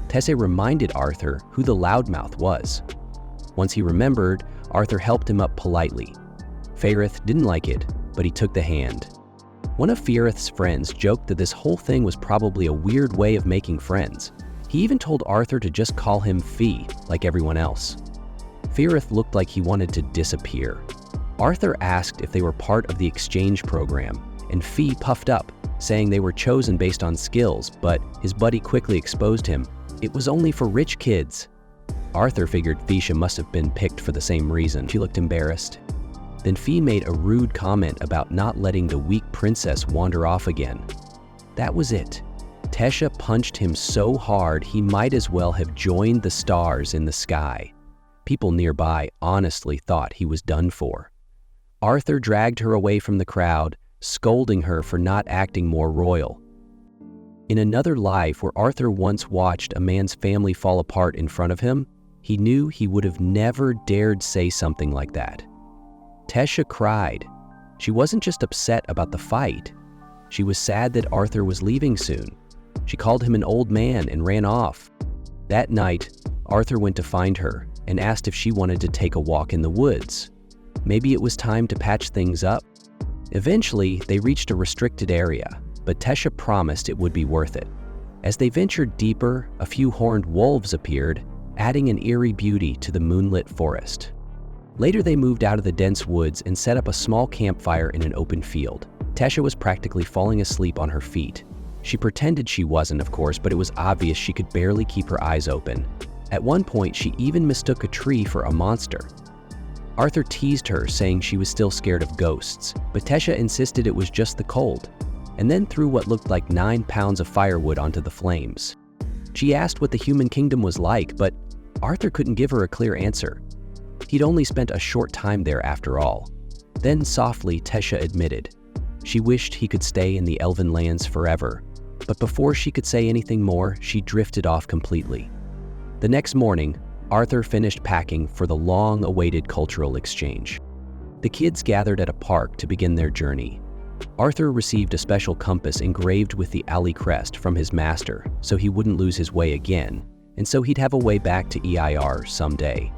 Tesse reminded Arthur who the loudmouth was. Once he remembered, Arthur helped him up politely. Firith didn't like it, but he took the hand. One of Firith's friends joked that this whole thing was probably a weird way of making friends. He even told Arthur to just call him Fee, like everyone else. Firith looked like he wanted to disappear. Arthur asked if they were part of the exchange program, and Fee puffed up, saying they were chosen based on skills, but his buddy quickly exposed him. It was only for rich kids. Arthur figured Fisha must have been picked for the same reason. She looked embarrassed. Then Fee made a rude comment about not letting the weak princess wander off again. That was it. Tesha punched him so hard he might as well have joined the stars in the sky. People nearby honestly thought he was done for. Arthur dragged her away from the crowd, scolding her for not acting more royal. In another life where Arthur once watched a man's family fall apart in front of him, he knew he would have never dared say something like that. Tesha cried. She wasn't just upset about the fight. She was sad that Arthur was leaving soon. She called him an old man and ran off. That night, Arthur went to find her and asked if she wanted to take a walk in the woods. Maybe it was time to patch things up. Eventually, they reached a restricted area, but Tesha promised it would be worth it. As they ventured deeper, a few horned wolves appeared, adding an eerie beauty to the moonlit forest. Later, they moved out of the dense woods and set up a small campfire in an open field. Tesha was practically falling asleep on her feet. She pretended she wasn't, of course, but it was obvious she could barely keep her eyes open. At one point, she even mistook a tree for a monster. Arthur teased her, saying she was still scared of ghosts, but Tesha insisted it was just the cold, and then threw what looked like 9 pounds of firewood onto the flames. She asked what the human kingdom was like, but Arthur couldn't give her a clear answer. He'd only spent a short time there after all. Then softly, Tesha admitted. She wished he could stay in the Elven lands forever, but before she could say anything more, she drifted off completely. The next morning, Arthur finished packing for the long-awaited cultural exchange. The kids gathered at a park to begin their journey. Arthur received a special compass engraved with the Ali crest from his master so he wouldn't lose his way again, and so he'd have a way back to EIR someday.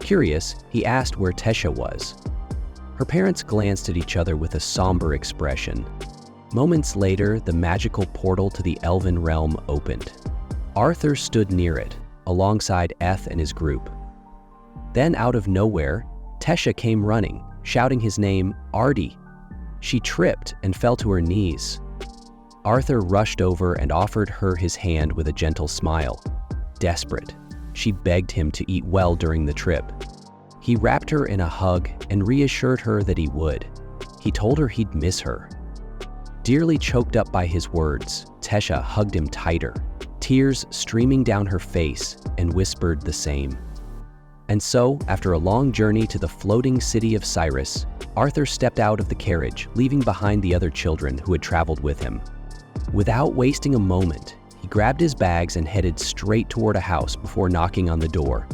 Curious, he asked where Tesha was. Her parents glanced at each other with a somber expression. Moments later, the magical portal to the Elven realm opened. Arthur stood near it, alongside Eth and his group. Then out of nowhere, Tesha came running, shouting his name, Artie. She tripped and fell to her knees. Arthur rushed over and offered her his hand with a gentle smile. Desperate, she begged him to eat well during the trip. He wrapped her in a hug and reassured her that he would. He told her he'd miss her. Dearly choked up by his words, Tesha hugged him tighter, tears streaming down her face, and whispered the same. And so, after a long journey to the floating city of Cyrus, Arthur stepped out of the carriage, leaving behind the other children who had traveled with him. Without wasting a moment, he grabbed his bags and headed straight toward a house before knocking on the door.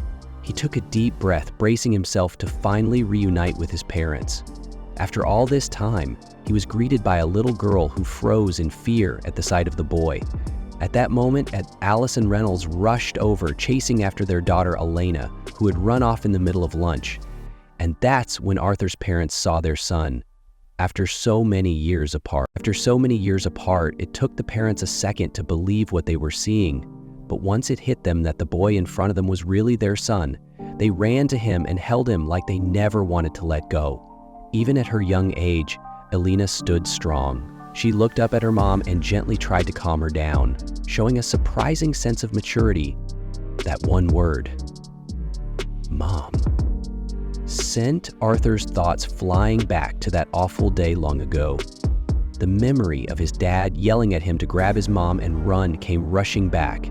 He took a deep breath, bracing himself to finally reunite with his parents. After all this time, he was greeted by a little girl who froze in fear at the sight of the boy. At that moment, Alice and Reynolds rushed over, chasing after their daughter Elena, who had run off in the middle of lunch. And that's when Arthur's parents saw their son. After so many years apart, it took the parents a second to believe what they were seeing. But once it hit them that the boy in front of them was really their son, they ran to him and held him like they never wanted to let go. Even at her young age, Elena stood strong. She looked up at her mom and gently tried to calm her down, showing a surprising sense of maturity. That one word, Mom, sent Arthur's thoughts flying back to that awful day long ago. The memory of his dad yelling at him to grab his mom and run came rushing back.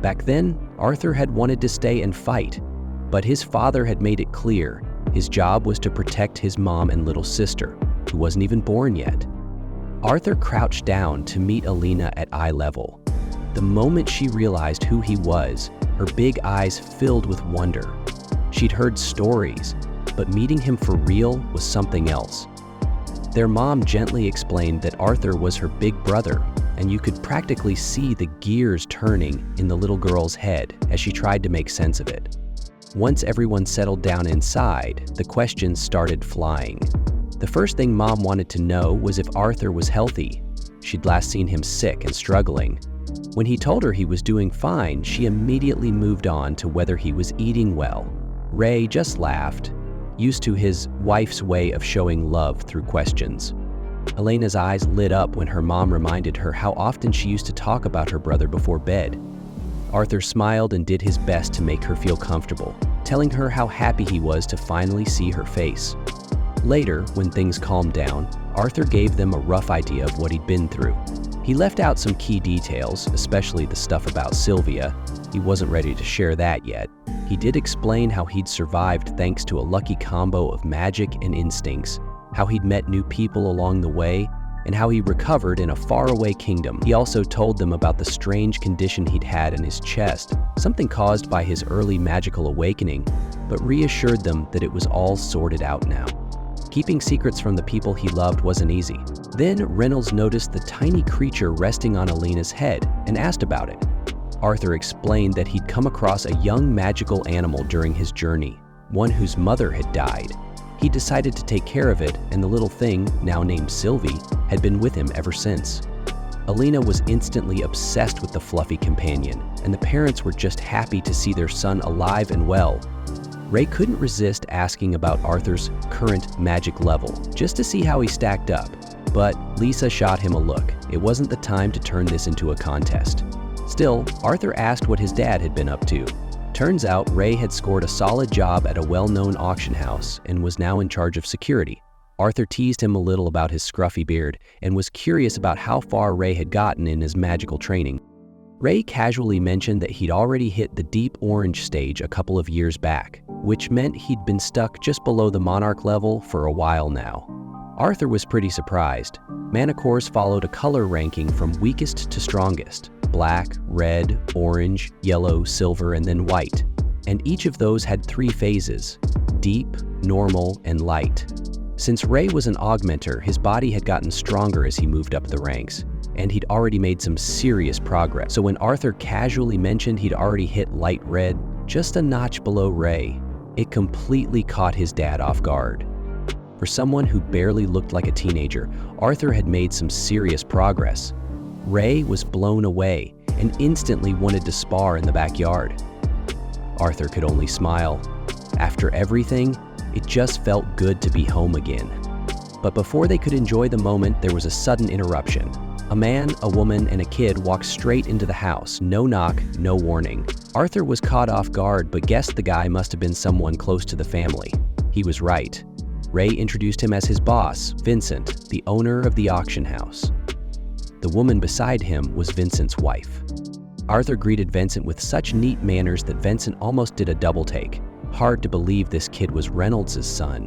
Back then, Arthur had wanted to stay and fight, but his father had made it clear his job was to protect his mom and little sister, who wasn't even born yet. Arthur crouched down to meet Elena at eye level. The moment she realized who he was, her big eyes filled with wonder. She'd heard stories, but meeting him for real was something else. Their mom gently explained that Arthur was her big brother, and you could practically see the gears turning in the little girl's head as she tried to make sense of it. Once everyone settled down inside, the questions started flying. The first thing Mom wanted to know was if Arthur was healthy. She'd last seen him sick and struggling. When he told her he was doing fine, she immediately moved on to whether he was eating well. Ray just laughed, used to his wife's way of showing love through questions. Elena's eyes lit up when her mom reminded her how often she used to talk about her brother before bed. Arthur smiled and did his best to make her feel comfortable, telling her how happy he was to finally see her face. Later, when things calmed down, Arthur gave them a rough idea of what he'd been through. He left out some key details, especially the stuff about Sylvia. He wasn't ready to share that yet. He did explain how he'd survived thanks to a lucky combo of magic and instincts, how he'd met new people along the way, and how he recovered in a faraway kingdom. He also told them about the strange condition he'd had in his chest, something caused by his early magical awakening, but reassured them that it was all sorted out now. Keeping secrets from the people he loved wasn't easy. Then Reynolds noticed the tiny creature resting on Elena's head and asked about it. Arthur explained that he'd come across a young magical animal during his journey, one whose mother had died. He decided to take care of it, and the little thing, now named Sylvie, had been with him ever since. Elena was instantly obsessed with the fluffy companion, and the parents were just happy to see their son alive and well. Ray couldn't resist asking about Arthur's current magic level, just to see how he stacked up. But Lisa shot him a look. It wasn't the time to turn this into a contest. Still, Arthur asked what his dad had been up to. Turns out Ray had scored a solid job at a well-known auction house and was now in charge of security. Arthur teased him a little about his scruffy beard and was curious about how far Ray had gotten in his magical training. Ray casually mentioned that he'd already hit the deep orange stage a couple of years back, which meant he'd been stuck just below the monarch level for a while now. Arthur was pretty surprised. Mana cores followed a color ranking from weakest to strongest: black, red, orange, yellow, silver, and then white. And each of those had 3 phases: deep, normal, and light. Since Ray was an augmenter, his body had gotten stronger as he moved up the ranks, and he'd already made some serious progress. So when Arthur casually mentioned he'd already hit light red, just a notch below Ray, it completely caught his dad off guard. For someone who barely looked like a teenager, Arthur had made some serious progress. Ray was blown away and instantly wanted to spar in the backyard. Arthur could only smile. After everything, it just felt good to be home again. But before they could enjoy the moment, there was a sudden interruption. A man, a woman, and a kid walked straight into the house. No knock, no warning. Arthur was caught off guard, but guessed the guy must have been someone close to the family. He was right. Ray introduced him as his boss, Vincent, the owner of the auction house. The woman beside him was Vincent's wife. Arthur greeted Vincent with such neat manners that Vincent almost did a double take. Hard to believe this kid was Reynolds' son.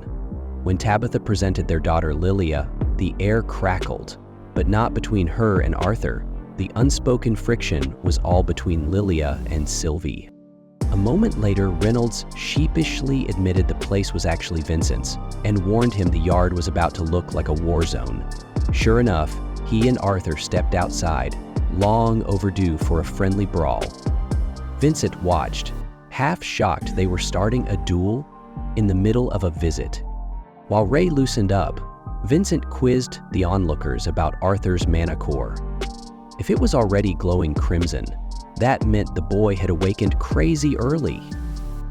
When Tabitha presented their daughter Lilia, the air crackled, but not between her and Arthur. The unspoken friction was all between Lilia and Sylvie. A moment later, Reynolds sheepishly admitted the place was actually Vincent's and warned him the yard was about to look like a war zone. Sure enough, he and Arthur stepped outside, long overdue for a friendly brawl. Vincent watched, half shocked they were starting a duel in the middle of a visit. While Ray loosened up, Vincent quizzed the onlookers about Arthur's mana core. If it was already glowing crimson, that meant the boy had awakened crazy early,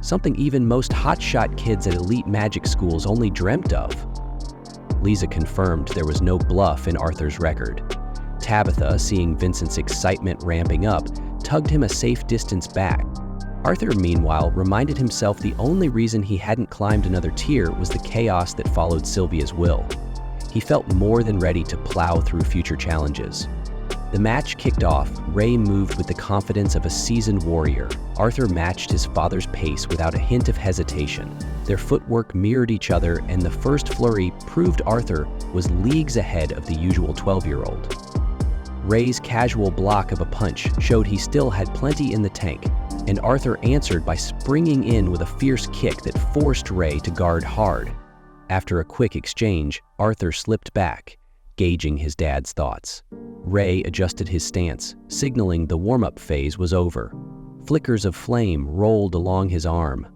something even most hotshot kids at elite magic schools only dreamt of. Lisa confirmed there was no bluff in Arthur's record. Tabitha, seeing Vincent's excitement ramping up, tugged him a safe distance back. Arthur, meanwhile, reminded himself the only reason he hadn't climbed another tier was the chaos that followed Sylvia's will. He felt more than ready to plow through future challenges. The match kicked off. Ray moved with the confidence of a seasoned warrior. Arthur matched his father's pace without a hint of hesitation. Their footwork mirrored each other, and the first flurry proved Arthur was leagues ahead of the usual 12-year-old. Ray's casual block of a punch showed he still had plenty in the tank, and Arthur answered by springing in with a fierce kick that forced Ray to guard hard. After a quick exchange, Arthur slipped back, gauging his dad's thoughts. Ray adjusted his stance, signaling the warm-up phase was over. Flickers of flame rolled along his arm.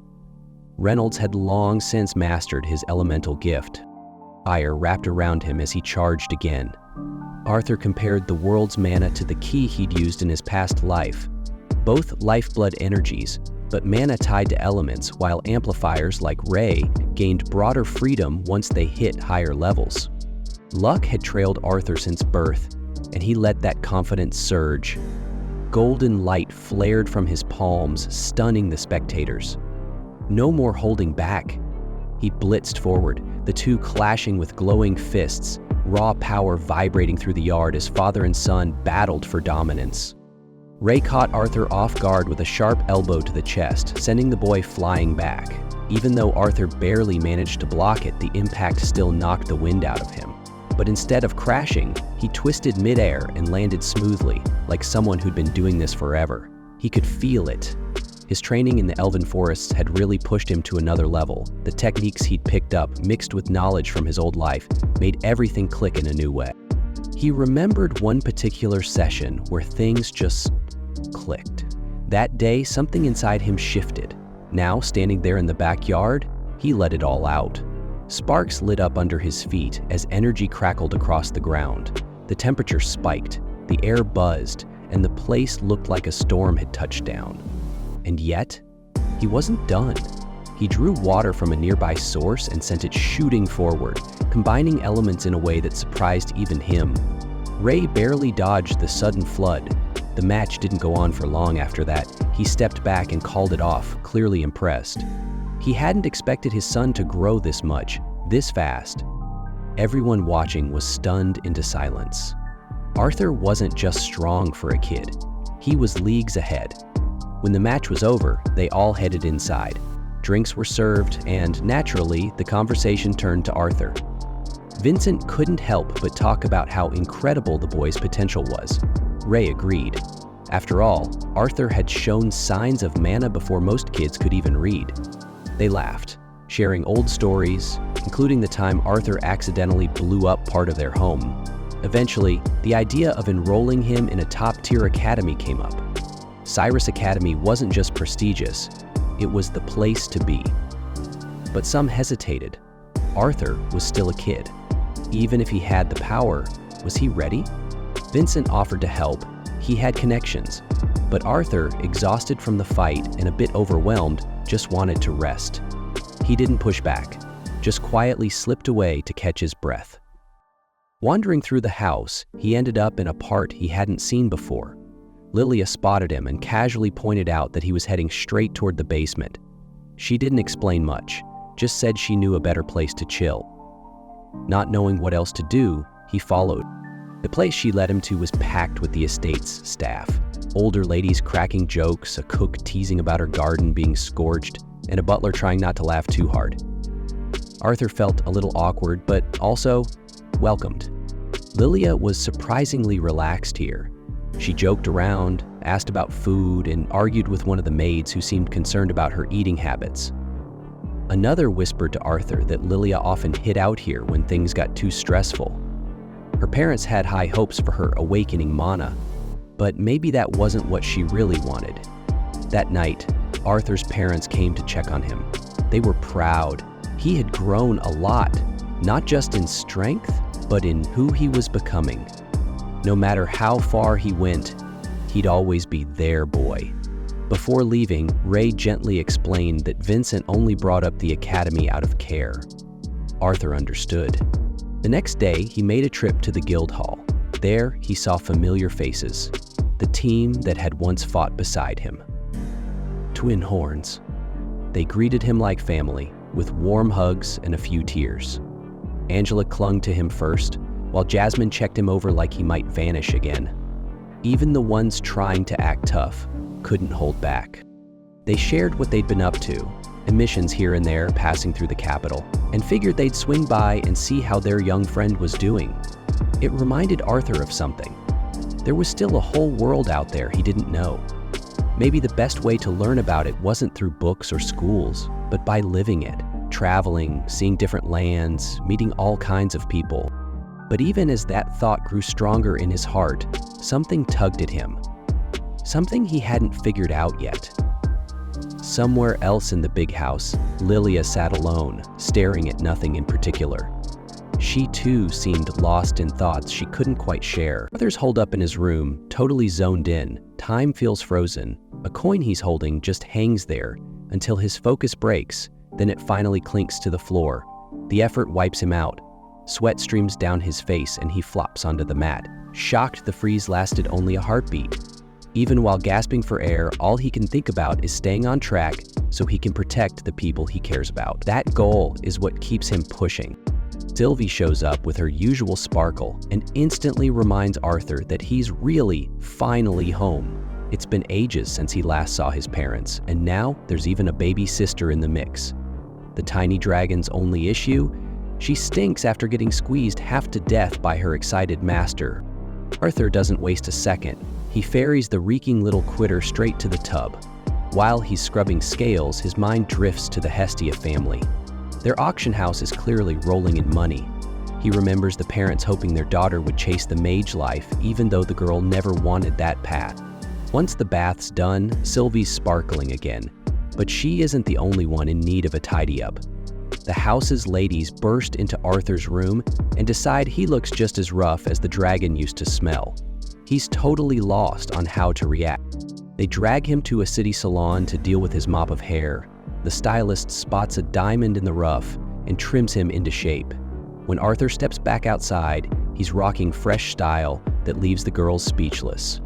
Reynolds had long since mastered his elemental gift. Fire wrapped around him as he charged again. Arthur compared the world's mana to the key he'd used in his past life. Both lifeblood energies, but mana tied to elements, while amplifiers like Ray gained broader freedom once they hit higher levels. Luck had trailed Arthur since birth, and he let that confidence surge. Golden light flared from his palms, stunning the spectators. No more holding back. He blitzed forward, the two clashing with glowing fists, raw power vibrating through the yard as father and son battled for dominance. Ray caught Arthur off guard with a sharp elbow to the chest, sending the boy flying back. Even though Arthur barely managed to block it, the impact still knocked the wind out of him. But instead of crashing, he twisted midair and landed smoothly, like someone who'd been doing this forever. He could feel it. His training in the Elven Forests had really pushed him to another level. The techniques he'd picked up, mixed with knowledge from his old life, made everything click in a new way. He remembered one particular session where things just clicked. That day, something inside him shifted. Now, standing there in the backyard, he let it all out. Sparks lit up under his feet as energy crackled across the ground. The temperature spiked, the air buzzed, and the place looked like a storm had touched down. And yet, he wasn't done. He drew water from a nearby source and sent it shooting forward, combining elements in a way that surprised even him. Ray barely dodged the sudden flood. The match didn't go on for long after that. He stepped back and called it off, clearly impressed. He hadn't expected his son to grow this much, this fast. Everyone watching was stunned into silence. Arthur wasn't just strong for a kid. He was leagues ahead. When the match was over, they all headed inside. Drinks were served, and naturally, the conversation turned to Arthur. Vincent couldn't help but talk about how incredible the boy's potential was. Ray agreed. After all, Arthur had shown signs of mana before most kids could even read. They laughed, sharing old stories, including the time Arthur accidentally blew up part of their home. Eventually, the idea of enrolling him in a top-tier academy came up. Cyrus Academy wasn't just prestigious, it was the place to be. But some hesitated. Arthur was still a kid. Even if he had the power, was he ready? Vincent offered to help. He had connections. But Arthur, exhausted from the fight and a bit overwhelmed, just wanted to rest. He didn't push back, just quietly slipped away to catch his breath. Wandering through the house, he ended up in a part he hadn't seen before. Lilia spotted him and casually pointed out that he was heading straight toward the basement. She didn't explain much, just said she knew a better place to chill. Not knowing what else to do, he followed. The place she led him to was packed with the estate's staff. Older ladies cracking jokes, a cook teasing about her garden being scorched, and a butler trying not to laugh too hard. Arthur felt a little awkward, but also welcomed. Lilia was surprisingly relaxed here. She joked around, asked about food, and argued with one of the maids who seemed concerned about her eating habits. Another whispered to Arthur that Lilia often hid out here when things got too stressful. Her parents had high hopes for her awakening mana, but maybe that wasn't what she really wanted. That night, Arthur's parents came to check on him. They were proud. He had grown a lot, not just in strength, but in who he was becoming. No matter how far he went, he'd always be their boy. Before leaving, Ray gently explained that Vincent only brought up the academy out of care. Arthur understood. The next day, he made a trip to the guild hall. There, he saw familiar faces, the team that had once fought beside him. Twin horns. They greeted him like family, with warm hugs and a few tears. Angela clung to him first, while Jasmine checked him over like he might vanish again. Even the ones trying to act tough couldn't hold back. They shared what they'd been up to, missions here and there passing through the capital, and figured they'd swing by and see how their young friend was doing. It reminded Arthur of something. There was still a whole world out there he didn't know. Maybe the best way to learn about it wasn't through books or schools, but by living it, traveling, seeing different lands, meeting all kinds of people. But even as that thought grew stronger in his heart, something tugged at him. Something he hadn't figured out yet. Somewhere else in the big house, Lilia sat alone, staring at nothing in particular. She too seemed lost in thoughts she couldn't quite share. Others holed up in his room, totally zoned in. Time feels frozen. A coin he's holding just hangs there until his focus breaks, then it finally clinks to the floor. The effort wipes him out. Sweat streams down his face and he flops onto the mat. Shocked, the freeze lasted only a heartbeat. Even while gasping for air, all he can think about is staying on track so he can protect the people he cares about. That goal is what keeps him pushing. Sylvie shows up with her usual sparkle and instantly reminds Arthur that he's really, finally home. It's been ages since he last saw his parents, and now there's even a baby sister in the mix. The tiny dragon's only issue? She stinks after getting squeezed half to death by her excited master. Arthur doesn't waste a second. He ferries the reeking little quitter straight to the tub. While he's scrubbing scales, his mind drifts to the Hestia family. Their auction house is clearly rolling in money. He remembers the parents hoping their daughter would chase the mage life, even though the girl never wanted that path. Once the bath's done, Sylvie's sparkling again. But she isn't the only one in need of a tidy-up. The house's ladies burst into Arthur's room and decide he looks just as rough as the dragon used to smell. He's totally lost on how to react. They drag him to a city salon to deal with his mop of hair. The stylist spots a diamond in the rough and trims him into shape. When Arthur steps back outside, he's rocking fresh style that leaves the girls speechless.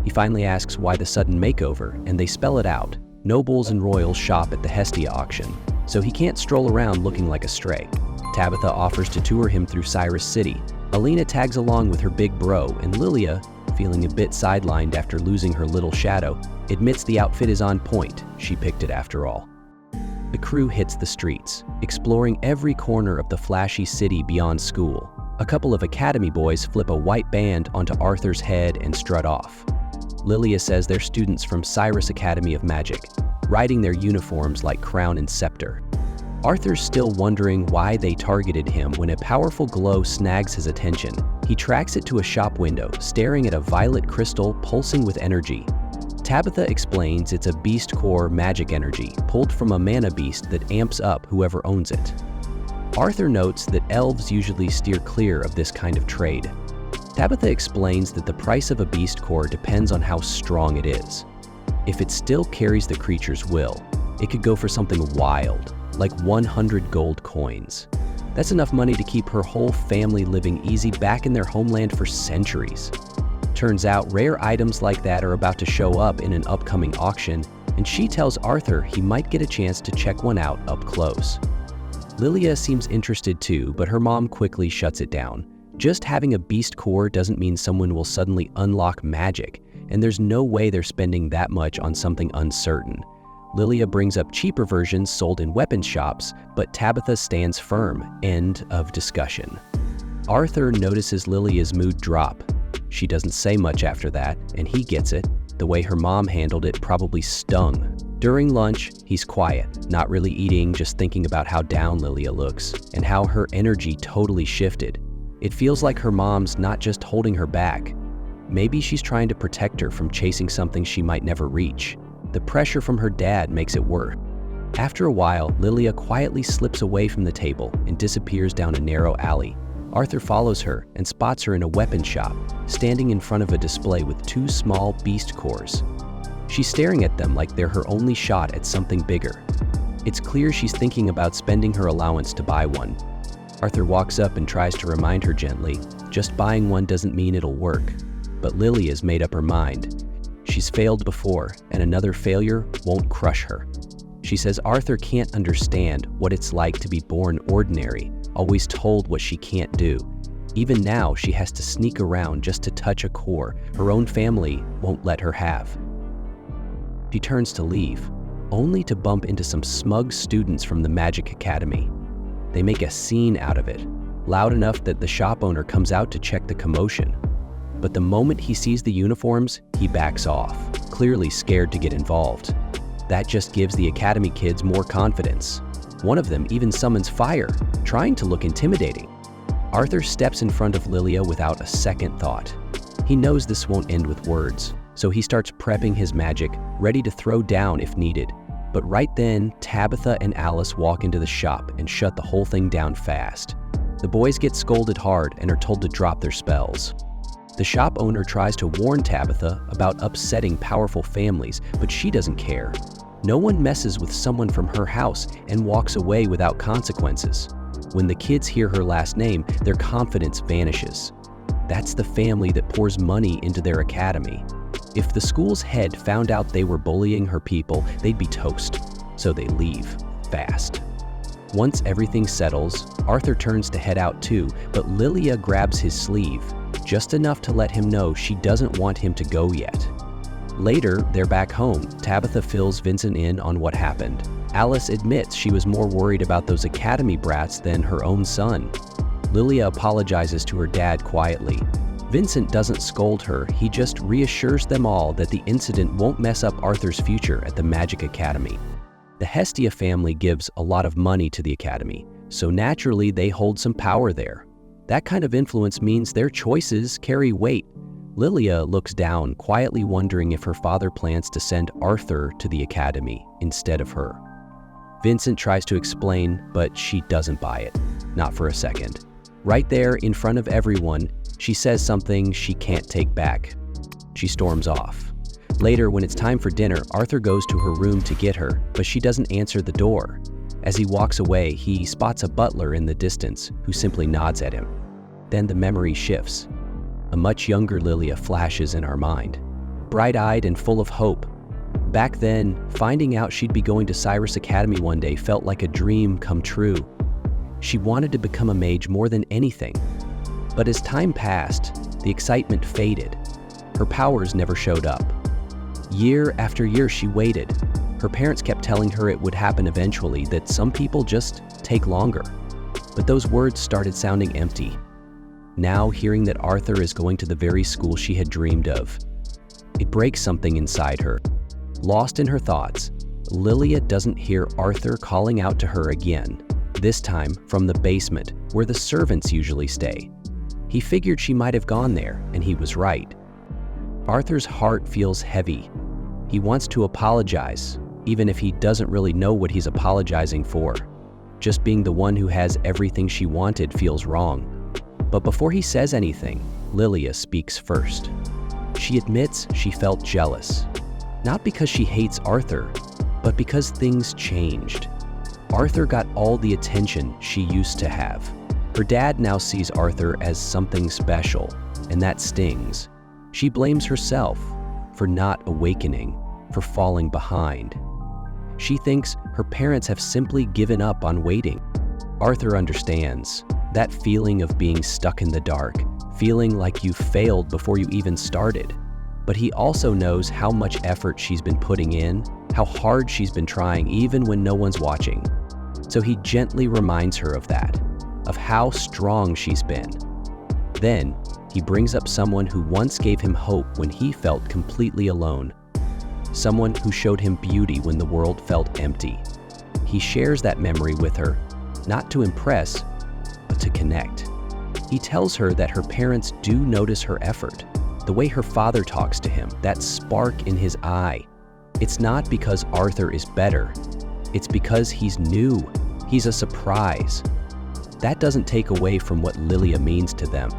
He finally asks why the sudden makeover, and they spell it out. Nobles and royals shop at the Hestia auction, so he can't stroll around looking like a stray. Tabitha offers to tour him through Cyrus City. Alina tags along with her big bro, and Lilia, feeling a bit sidelined after losing her little shadow, admits the outfit is on point. She picked it after all. The crew hits the streets, exploring every corner of the flashy city beyond school. A couple of academy boys flip a white band onto Arthur's head and strut off. Lilia says they're students from Cyrus Academy of Magic, riding their uniforms like crown and scepter. Arthur's still wondering why they targeted him when a powerful glow snags his attention. He tracks it to a shop window, staring at a violet crystal pulsing with energy. Tabitha explains it's a beast core magic energy, pulled from a mana beast that amps up whoever owns it. Arthur notes that elves usually steer clear of this kind of trade. Tabitha explains that the price of a beast core depends on how strong it is. If it still carries the creature's will, it could go for something wild, like 100 gold coins. That's enough money to keep her whole family living easy back in their homeland for centuries. Turns out rare items like that are about to show up in an upcoming auction, and she tells Arthur he might get a chance to check one out up close. Lilia seems interested too, but her mom quickly shuts it down. Just having a beast core doesn't mean someone will suddenly unlock magic, and there's no way they're spending that much on something uncertain. Lilia brings up cheaper versions sold in weapons shops, but Tabitha stands firm. End of discussion. Arthur notices Lilia's mood drop. She doesn't say much after that, and he gets it. The way her mom handled it probably stung. During lunch, he's quiet, not really eating, just thinking about how down Lilia looks, and how her energy totally shifted. It feels like her mom's not just holding her back. Maybe she's trying to protect her from chasing something she might never reach. The pressure from her dad makes it worse. After a while, Lilia quietly slips away from the table and disappears down a narrow alley. Arthur follows her and spots her in a weapon shop, standing in front of a display with two small beast cores. She's staring at them like they're her only shot at something bigger. It's clear she's thinking about spending her allowance to buy one. Arthur walks up and tries to remind her gently, just buying one doesn't mean it'll work. But Lilia's made up her mind. She's failed before, and another failure won't crush her. She says Arthur can't understand what it's like to be born ordinary, always told what she can't do. Even now, she has to sneak around just to touch a core her own family won't let her have. She turns to leave, only to bump into some smug students from the Magic Academy. They make a scene out of it, loud enough that the shop owner comes out to check the commotion. But the moment he sees the uniforms, he backs off, clearly scared to get involved. That just gives the academy kids more confidence. One of them even summons fire, trying to look intimidating. Arthur steps in front of Lilia without a second thought. He knows this won't end with words, so he starts prepping his magic, ready to throw down if needed. But right then, Tabitha and Alice walk into the shop and shut the whole thing down fast. The boys get scolded hard and are told to drop their spells. The shop owner tries to warn Tabitha about upsetting powerful families, but she doesn't care. No one messes with someone from her house and walks away without consequences. When the kids hear her last name, their confidence vanishes. That's the family that pours money into their academy. If the school's head found out they were bullying her people, they'd be toast. So they leave, fast. Once everything settles, Arthur turns to head out too, but Lilia grabs his sleeve, just enough to let him know she doesn't want him to go yet. Later, they're back home. Tabitha fills Vincent in on what happened. Alice admits she was more worried about those academy brats than her own son. Lilia apologizes to her dad quietly. Vincent doesn't scold her, he just reassures them all that the incident won't mess up Arthur's future at the Magic Academy. The Hestia family gives a lot of money to the academy, so naturally they hold some power there. That kind of influence means their choices carry weight. Lilia looks down, quietly wondering if her father plans to send Arthur to the academy instead of her. Vincent tries to explain, but she doesn't buy it, not for a second. Right there, in front of everyone, she says something she can't take back. She storms off. Later, when it's time for dinner, Arthur goes to her room to get her, but she doesn't answer the door. As he walks away, he spots a butler in the distance who simply nods at him. Then the memory shifts. A much younger Lilia flashes in our mind, bright-eyed and full of hope. Back then, finding out she'd be going to Cyrus Academy one day felt like a dream come true. She wanted to become a mage more than anything. But as time passed, the excitement faded. Her powers never showed up. Year after year she waited. Her parents kept telling her it would happen eventually, that some people just take longer. But those words started sounding empty. Now, hearing that Arthur is going to the very school she had dreamed of, it breaks something inside her. Lost in her thoughts, Lilia doesn't hear Arthur calling out to her again, this time from the basement where the servants usually stay. He figured she might have gone there, and he was right. Arthur's heart feels heavy. He wants to apologize, even if he doesn't really know what he's apologizing for. Just being the one who has everything she wanted feels wrong. But before he says anything, Lilia speaks first. She admits she felt jealous, not because she hates Arthur, but because things changed. Arthur got all the attention she used to have. Her dad now sees Arthur as something special, and that stings. She blames herself for not awakening, for falling behind. She thinks her parents have simply given up on waiting. Arthur understands that feeling of being stuck in the dark, feeling like you failed before you even started. But he also knows how much effort she's been putting in, how hard she's been trying even when no one's watching. So he gently reminds her of that, of how strong she's been. Then, he brings up someone who once gave him hope when he felt completely alone. Someone who showed him beauty when the world felt empty. He shares that memory with her, not to impress, but to connect. He tells her that her parents do notice her effort, the way her father talks to him, that spark in his eye. It's not because Arthur is better, it's because he's new, he's a surprise. That doesn't take away from what Lilia means to them.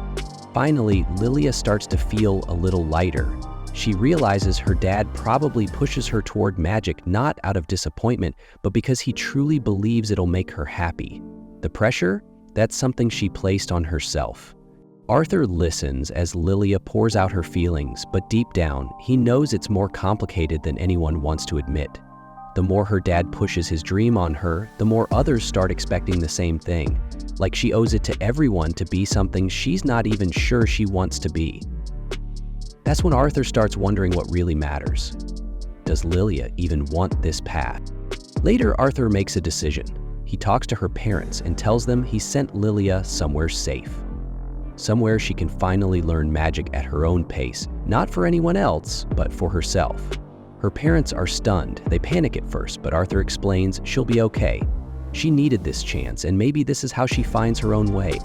Finally, Lilia starts to feel a little lighter. She realizes her dad probably pushes her toward magic not out of disappointment, but because he truly believes it'll make her happy. The pressure? That's something she placed on herself. Arthur listens as Lilia pours out her feelings, but deep down, he knows it's more complicated than anyone wants to admit. The more her dad pushes his dream on her, the more others start expecting the same thing, like she owes it to everyone to be something she's not even sure she wants to be. That's when Arthur starts wondering what really matters. Does Lilia even want this path? Later, Arthur makes a decision. He talks to her parents and tells them he sent Lilia somewhere safe. Somewhere she can finally learn magic at her own pace, not for anyone else, but for herself. Her parents are stunned. They panic at first, but Arthur explains she'll be okay. She needed this chance, and maybe this is how she finds her own way.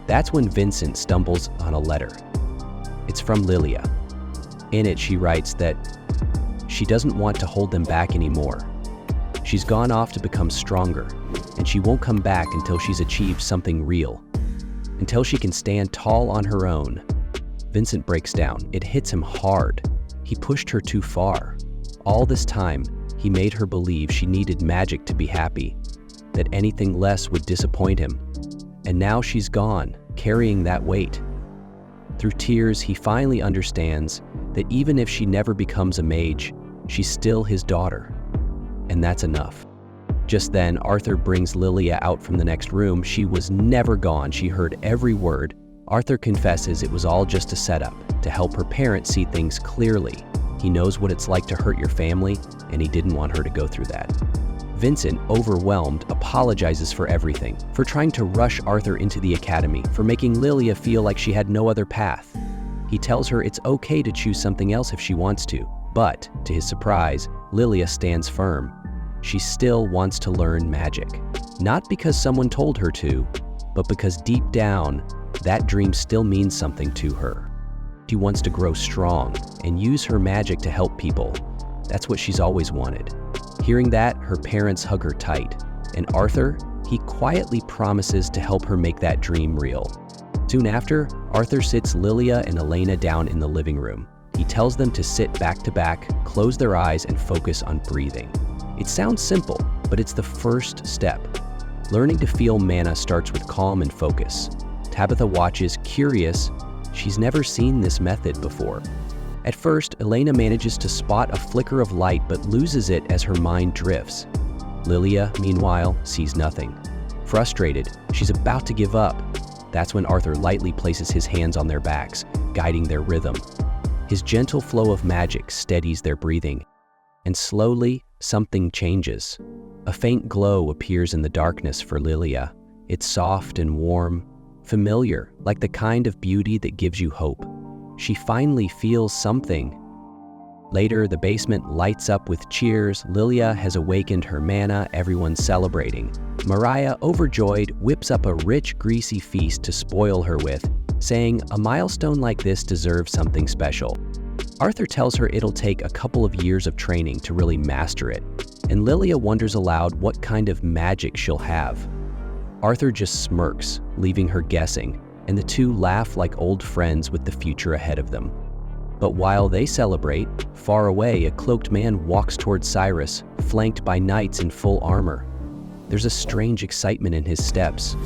That's when Vincent stumbles on a letter. It's from Lilia. In it, she writes that she doesn't want to hold them back anymore. She's gone off to become stronger, and she won't come back until she's achieved something real, until she can stand tall on her own. Vincent breaks down. It hits him hard. He pushed her too far. All this time, he made her believe she needed magic to be happy, that anything less would disappoint him. And now she's gone, carrying that weight. Through tears, he finally understands that even if she never becomes a mage, she's still his daughter. And that's enough. Just then, Arthur brings Lilia out from the next room. She was never gone. She heard every word. Arthur confesses it was all just a setup to help her parents see things clearly. He knows what it's like to hurt your family, and he didn't want her to go through that. Vincent, overwhelmed, apologizes for everything, for trying to rush Arthur into the academy, for making Lilia feel like she had no other path. He tells her it's okay to choose something else if she wants to, but, to his surprise, Lilia stands firm. She still wants to learn magic, not because someone told her to, but because deep down, that dream still means something to her. She wants to grow strong and use her magic to help people. That's what she's always wanted. Hearing that, her parents hug her tight, and Arthur, he quietly promises to help her make that dream real. Soon after, Arthur sits Lilia and Elena down in the living room. He tells them to sit back to back, close their eyes, and focus on breathing. It sounds simple, but it's the first step. Learning to feel mana starts with calm and focus. Tabitha watches, curious. She's never seen this method before. At first, Elena manages to spot a flicker of light but loses it as her mind drifts. Lilia, meanwhile, sees nothing. Frustrated, she's about to give up. That's when Arthur lightly places his hands on their backs, guiding their rhythm. His gentle flow of magic steadies their breathing. And slowly, something changes. A faint glow appears in the darkness for Lilia. It's soft and warm, familiar, like the kind of beauty that gives you hope. She finally feels something. Later, the basement lights up with cheers. Lilia has awakened her mana, everyone's celebrating. Mariah, overjoyed, whips up a rich, greasy feast to spoil her with, saying a milestone like this deserves something special. Arthur tells her it'll take a couple of years of training to really master it, and Lilia wonders aloud what kind of magic she'll have. Arthur just smirks, leaving her guessing, and the two laugh like old friends with the future ahead of them. But while they celebrate, far away a cloaked man walks towards Cyrus, flanked by knights in full armor. There's a strange excitement in his steps.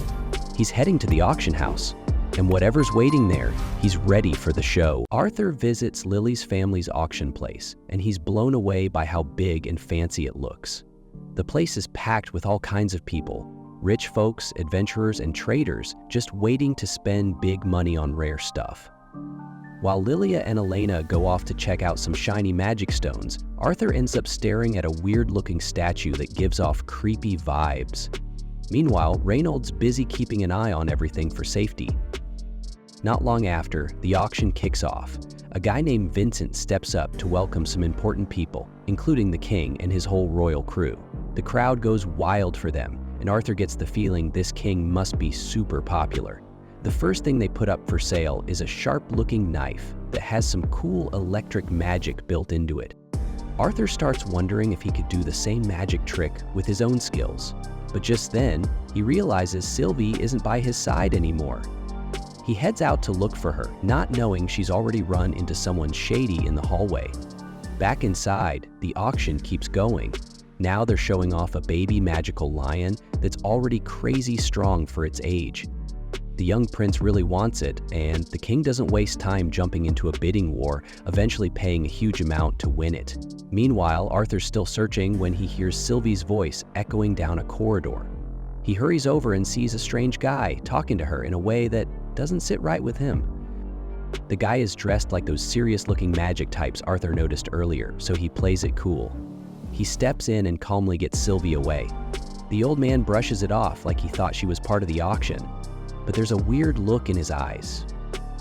He's heading to the auction house, and whatever's waiting there, he's ready for the show. Arthur visits Lily's family's auction place, and he's blown away by how big and fancy it looks. The place is packed with all kinds of people, rich folks, adventurers, and traders just waiting to spend big money on rare stuff. While Lilia and Elena go off to check out some shiny magic stones, Arthur ends up staring at a weird-looking statue that gives off creepy vibes. Meanwhile, Reynold's busy keeping an eye on everything for safety. Not long after, the auction kicks off. A guy named Vincent steps up to welcome some important people, including the king and his whole royal crew. The crowd goes wild for them, and Arthur gets the feeling this king must be super popular. The first thing they put up for sale is a sharp-looking knife that has some cool electric magic built into it. Arthur starts wondering if he could do the same magic trick with his own skills. But just then, he realizes Sylvie isn't by his side anymore. He heads out to look for her, not knowing she's already run into someone shady in the hallway. Back inside, the auction keeps going. Now they're showing off a baby magical lion that's already crazy strong for its age. The young prince really wants it, and the king doesn't waste time jumping into a bidding war, eventually paying a huge amount to win it. Meanwhile, Arthur's still searching when he hears Sylvie's voice echoing down a corridor. He hurries over and sees a strange guy talking to her in a way that doesn't sit right with him. The guy is dressed like those serious-looking magic types Arthur noticed earlier, so he plays it cool. He steps in and calmly gets Sylvie away. The old man brushes it off like he thought she was part of the auction, but there's a weird look in his eyes.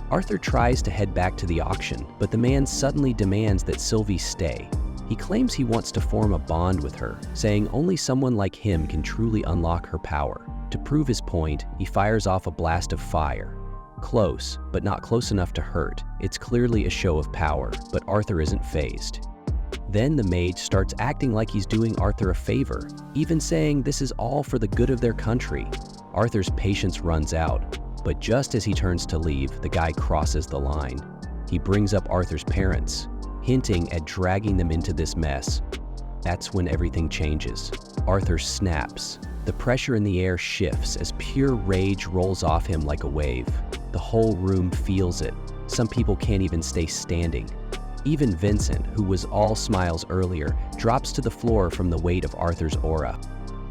Arthur tries to head back to the auction, but the man suddenly demands that Sylvie stay. He claims he wants to form a bond with her, saying only someone like him can truly unlock her power. To prove his point, he fires off a blast of fire. Close, but not close enough to hurt. It's clearly a show of power, but Arthur isn't fazed. Then the mage starts acting like he's doing Arthur a favor, even saying this is all for the good of their country. Arthur's patience runs out, but just as he turns to leave, the guy crosses the line. He brings up Arthur's parents, hinting at dragging them into this mess. That's when everything changes. Arthur snaps. The pressure in the air shifts as pure rage rolls off him like a wave. The whole room feels it. Some people can't even stay standing. Even Vincent, who was all smiles earlier, drops to the floor from the weight of Arthur's aura.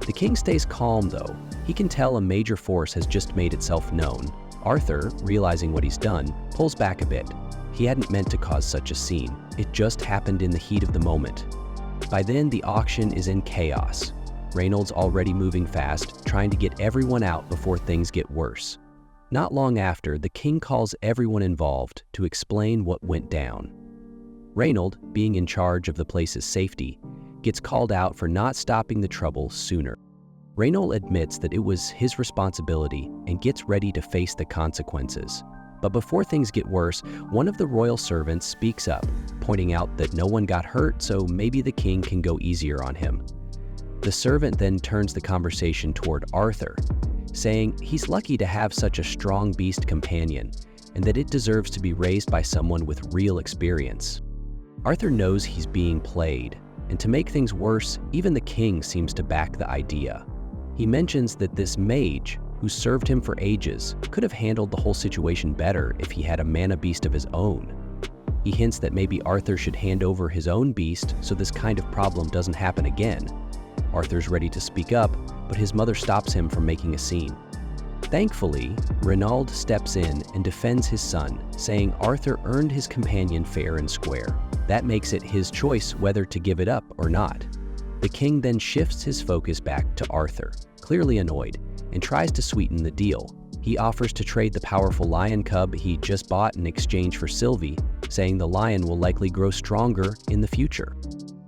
The king stays calm though. He can tell a major force has just made itself known. Arthur, realizing what he's done, pulls back a bit. He hadn't meant to cause such a scene. It just happened in the heat of the moment. By then, the auction is in chaos. Reynold's already moving fast, trying to get everyone out before things get worse. Not long after, the king calls everyone involved to explain what went down. Reynold, being in charge of the place's safety, gets called out for not stopping the trouble sooner. Reynold admits that it was his responsibility and gets ready to face the consequences. But before things get worse, one of the royal servants speaks up, pointing out that no one got hurt, so maybe the king can go easier on him. The servant then turns the conversation toward Arthur, saying he's lucky to have such a strong beast companion, and that it deserves to be raised by someone with real experience. Arthur knows he's being played, and to make things worse, even the king seems to back the idea. He mentions that this mage, who served him for ages, could have handled the whole situation better if he had a mana beast of his own. He hints that maybe Arthur should hand over his own beast so this kind of problem doesn't happen again. Arthur's ready to speak up, but his mother stops him from making a scene. Thankfully, Reynald steps in and defends his son, saying Arthur earned his companion fair and square. That makes it his choice whether to give it up or not. The king then shifts his focus back to Arthur, clearly annoyed, and tries to sweeten the deal. He offers to trade the powerful lion cub he just bought in exchange for Sylvie, saying the lion will likely grow stronger in the future.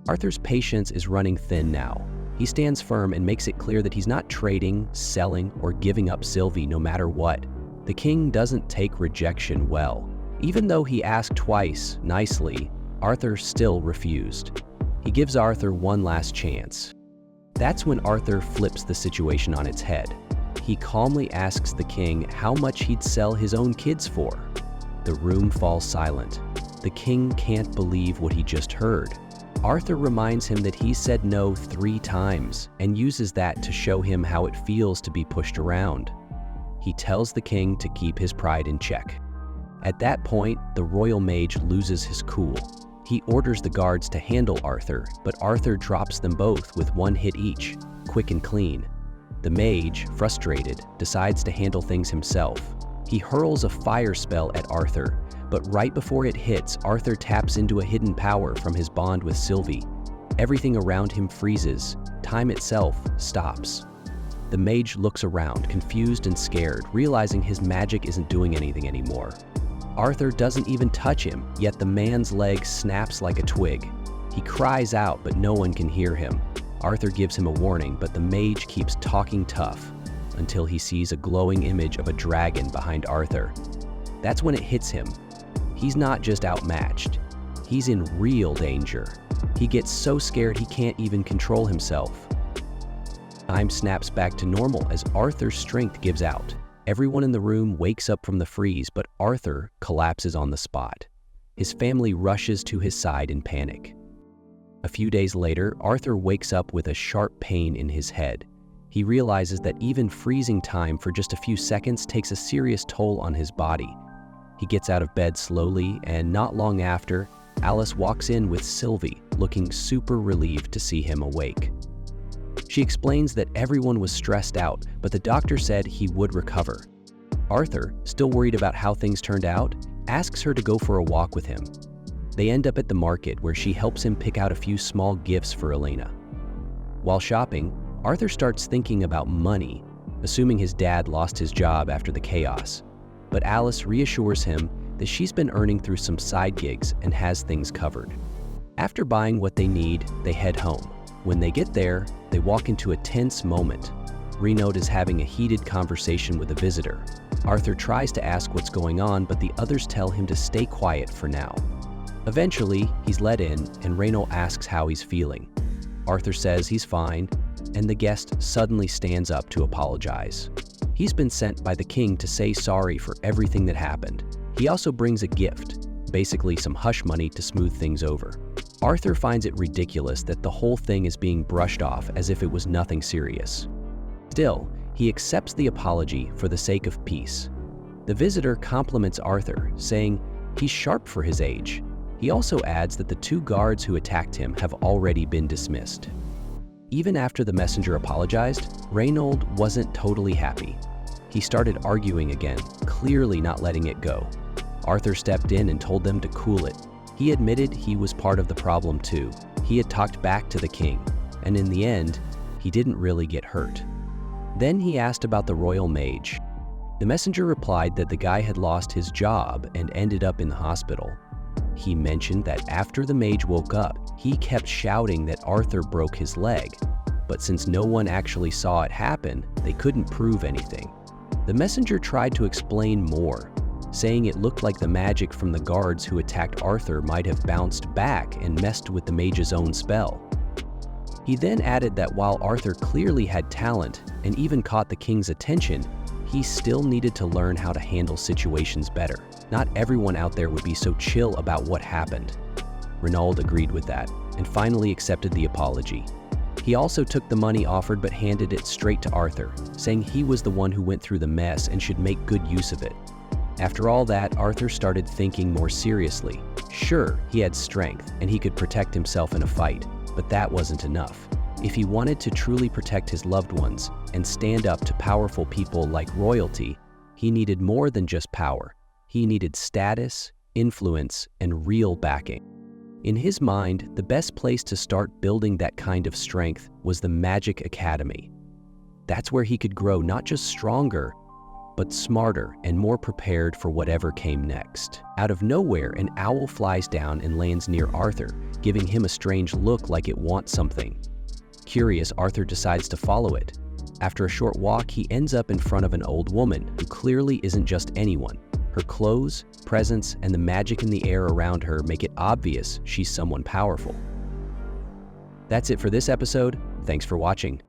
Arthur's patience is running thin now. He stands firm and makes it clear that he's not trading, selling, or giving up Sylvie no matter what. The king doesn't take rejection well. Even though he asked twice, nicely, Arthur still refused. He gives Arthur one last chance. That's when Arthur flips the situation on its head. He calmly asks the king how much he'd sell his own kids for. The room falls silent. The king can't believe what he just heard. Arthur reminds him that he said no 3 times and uses that to show him how it feels to be pushed around. He tells the king to keep his pride in check. At that point, the royal mage loses his cool. He orders the guards to handle Arthur, but Arthur drops them both with 1 hit each, quick and clean. The mage, frustrated, decides to handle things himself. He hurls a fire spell at Arthur, but right before it hits, Arthur taps into a hidden power from his bond with Sylvie. Everything around him freezes. Time itself stops. The mage looks around, confused and scared, realizing his magic isn't doing anything anymore. Arthur doesn't even touch him, yet the man's leg snaps like a twig. He cries out, but no one can hear him. Arthur gives him a warning, but the mage keeps talking tough until he sees a glowing image of a dragon behind Arthur. That's when it hits him. He's not just outmatched. He's in real danger. He gets so scared he can't even control himself. Time snaps back to normal as Arthur's strength gives out. Everyone in the room wakes up from the freeze, but Arthur collapses on the spot. His family rushes to his side in panic. A few days later, Arthur wakes up with a sharp pain in his head. He realizes that even freezing time for just a few seconds takes a serious toll on his body. He gets out of bed slowly, and not long after, Alice walks in with Sylvie, looking super relieved to see him awake. She explains that everyone was stressed out, but the doctor said he would recover. Arthur, still worried about how things turned out, asks her to go for a walk with him. They end up at the market where she helps him pick out a few small gifts for Elena. While shopping, Arthur starts thinking about money, assuming his dad lost his job after the chaos. But Alice reassures him that she's been earning through some side gigs and has things covered. After buying what they need, they head home. When they get there, they walk into a tense moment. Renaud is having a heated conversation with a visitor. Arthur tries to ask what's going on, but the others tell him to stay quiet for now. Eventually, he's let in, and Renaud asks how he's feeling. Arthur says he's fine, and the guest suddenly stands up to apologize. He's been sent by the king to say sorry for everything that happened. He also brings a gift, basically some hush money to smooth things over. Arthur finds it ridiculous that the whole thing is being brushed off as if it was nothing serious. Still, he accepts the apology for the sake of peace. The visitor compliments Arthur, saying he's sharp for his age. He also adds that the 2 guards who attacked him have already been dismissed. Even after the messenger apologized, Renaud wasn't totally happy. He started arguing again, clearly not letting it go. Arthur stepped in and told them to cool it. He admitted he was part of the problem too. He had talked back to the king, and in the end, he didn't really get hurt. Then he asked about the royal mage. The messenger replied that the guy had lost his job and ended up in the hospital. He mentioned that after the mage woke up, he kept shouting that Arthur broke his leg, but since no one actually saw it happen, they couldn't prove anything. The messenger tried to explain more, saying it looked like the magic from the guards who attacked Arthur might have bounced back and messed with the mage's own spell. He then added that while Arthur clearly had talent and even caught the king's attention, he still needed to learn how to handle situations better. Not everyone out there would be so chill about what happened. Renaud agreed with that and finally accepted the apology. He also took the money offered but handed it straight to Arthur, saying he was the one who went through the mess and should make good use of it. After all that, Arthur started thinking more seriously. Sure, he had strength and he could protect himself in a fight, but that wasn't enough. If he wanted to truly protect his loved ones and stand up to powerful people like royalty, he needed more than just power. He needed status, influence, and real backing. In his mind, the best place to start building that kind of strength was the Magic Academy. That's where he could grow not just stronger, but smarter and more prepared for whatever came next. Out of nowhere, an owl flies down and lands near Arthur, giving him a strange look like it wants something. Curious, Arthur decides to follow it. After a short walk, he ends up in front of an old woman who clearly isn't just anyone. Her clothes, presence, and the magic in the air around her make it obvious she's someone powerful. That's it for this episode. Thanks for watching.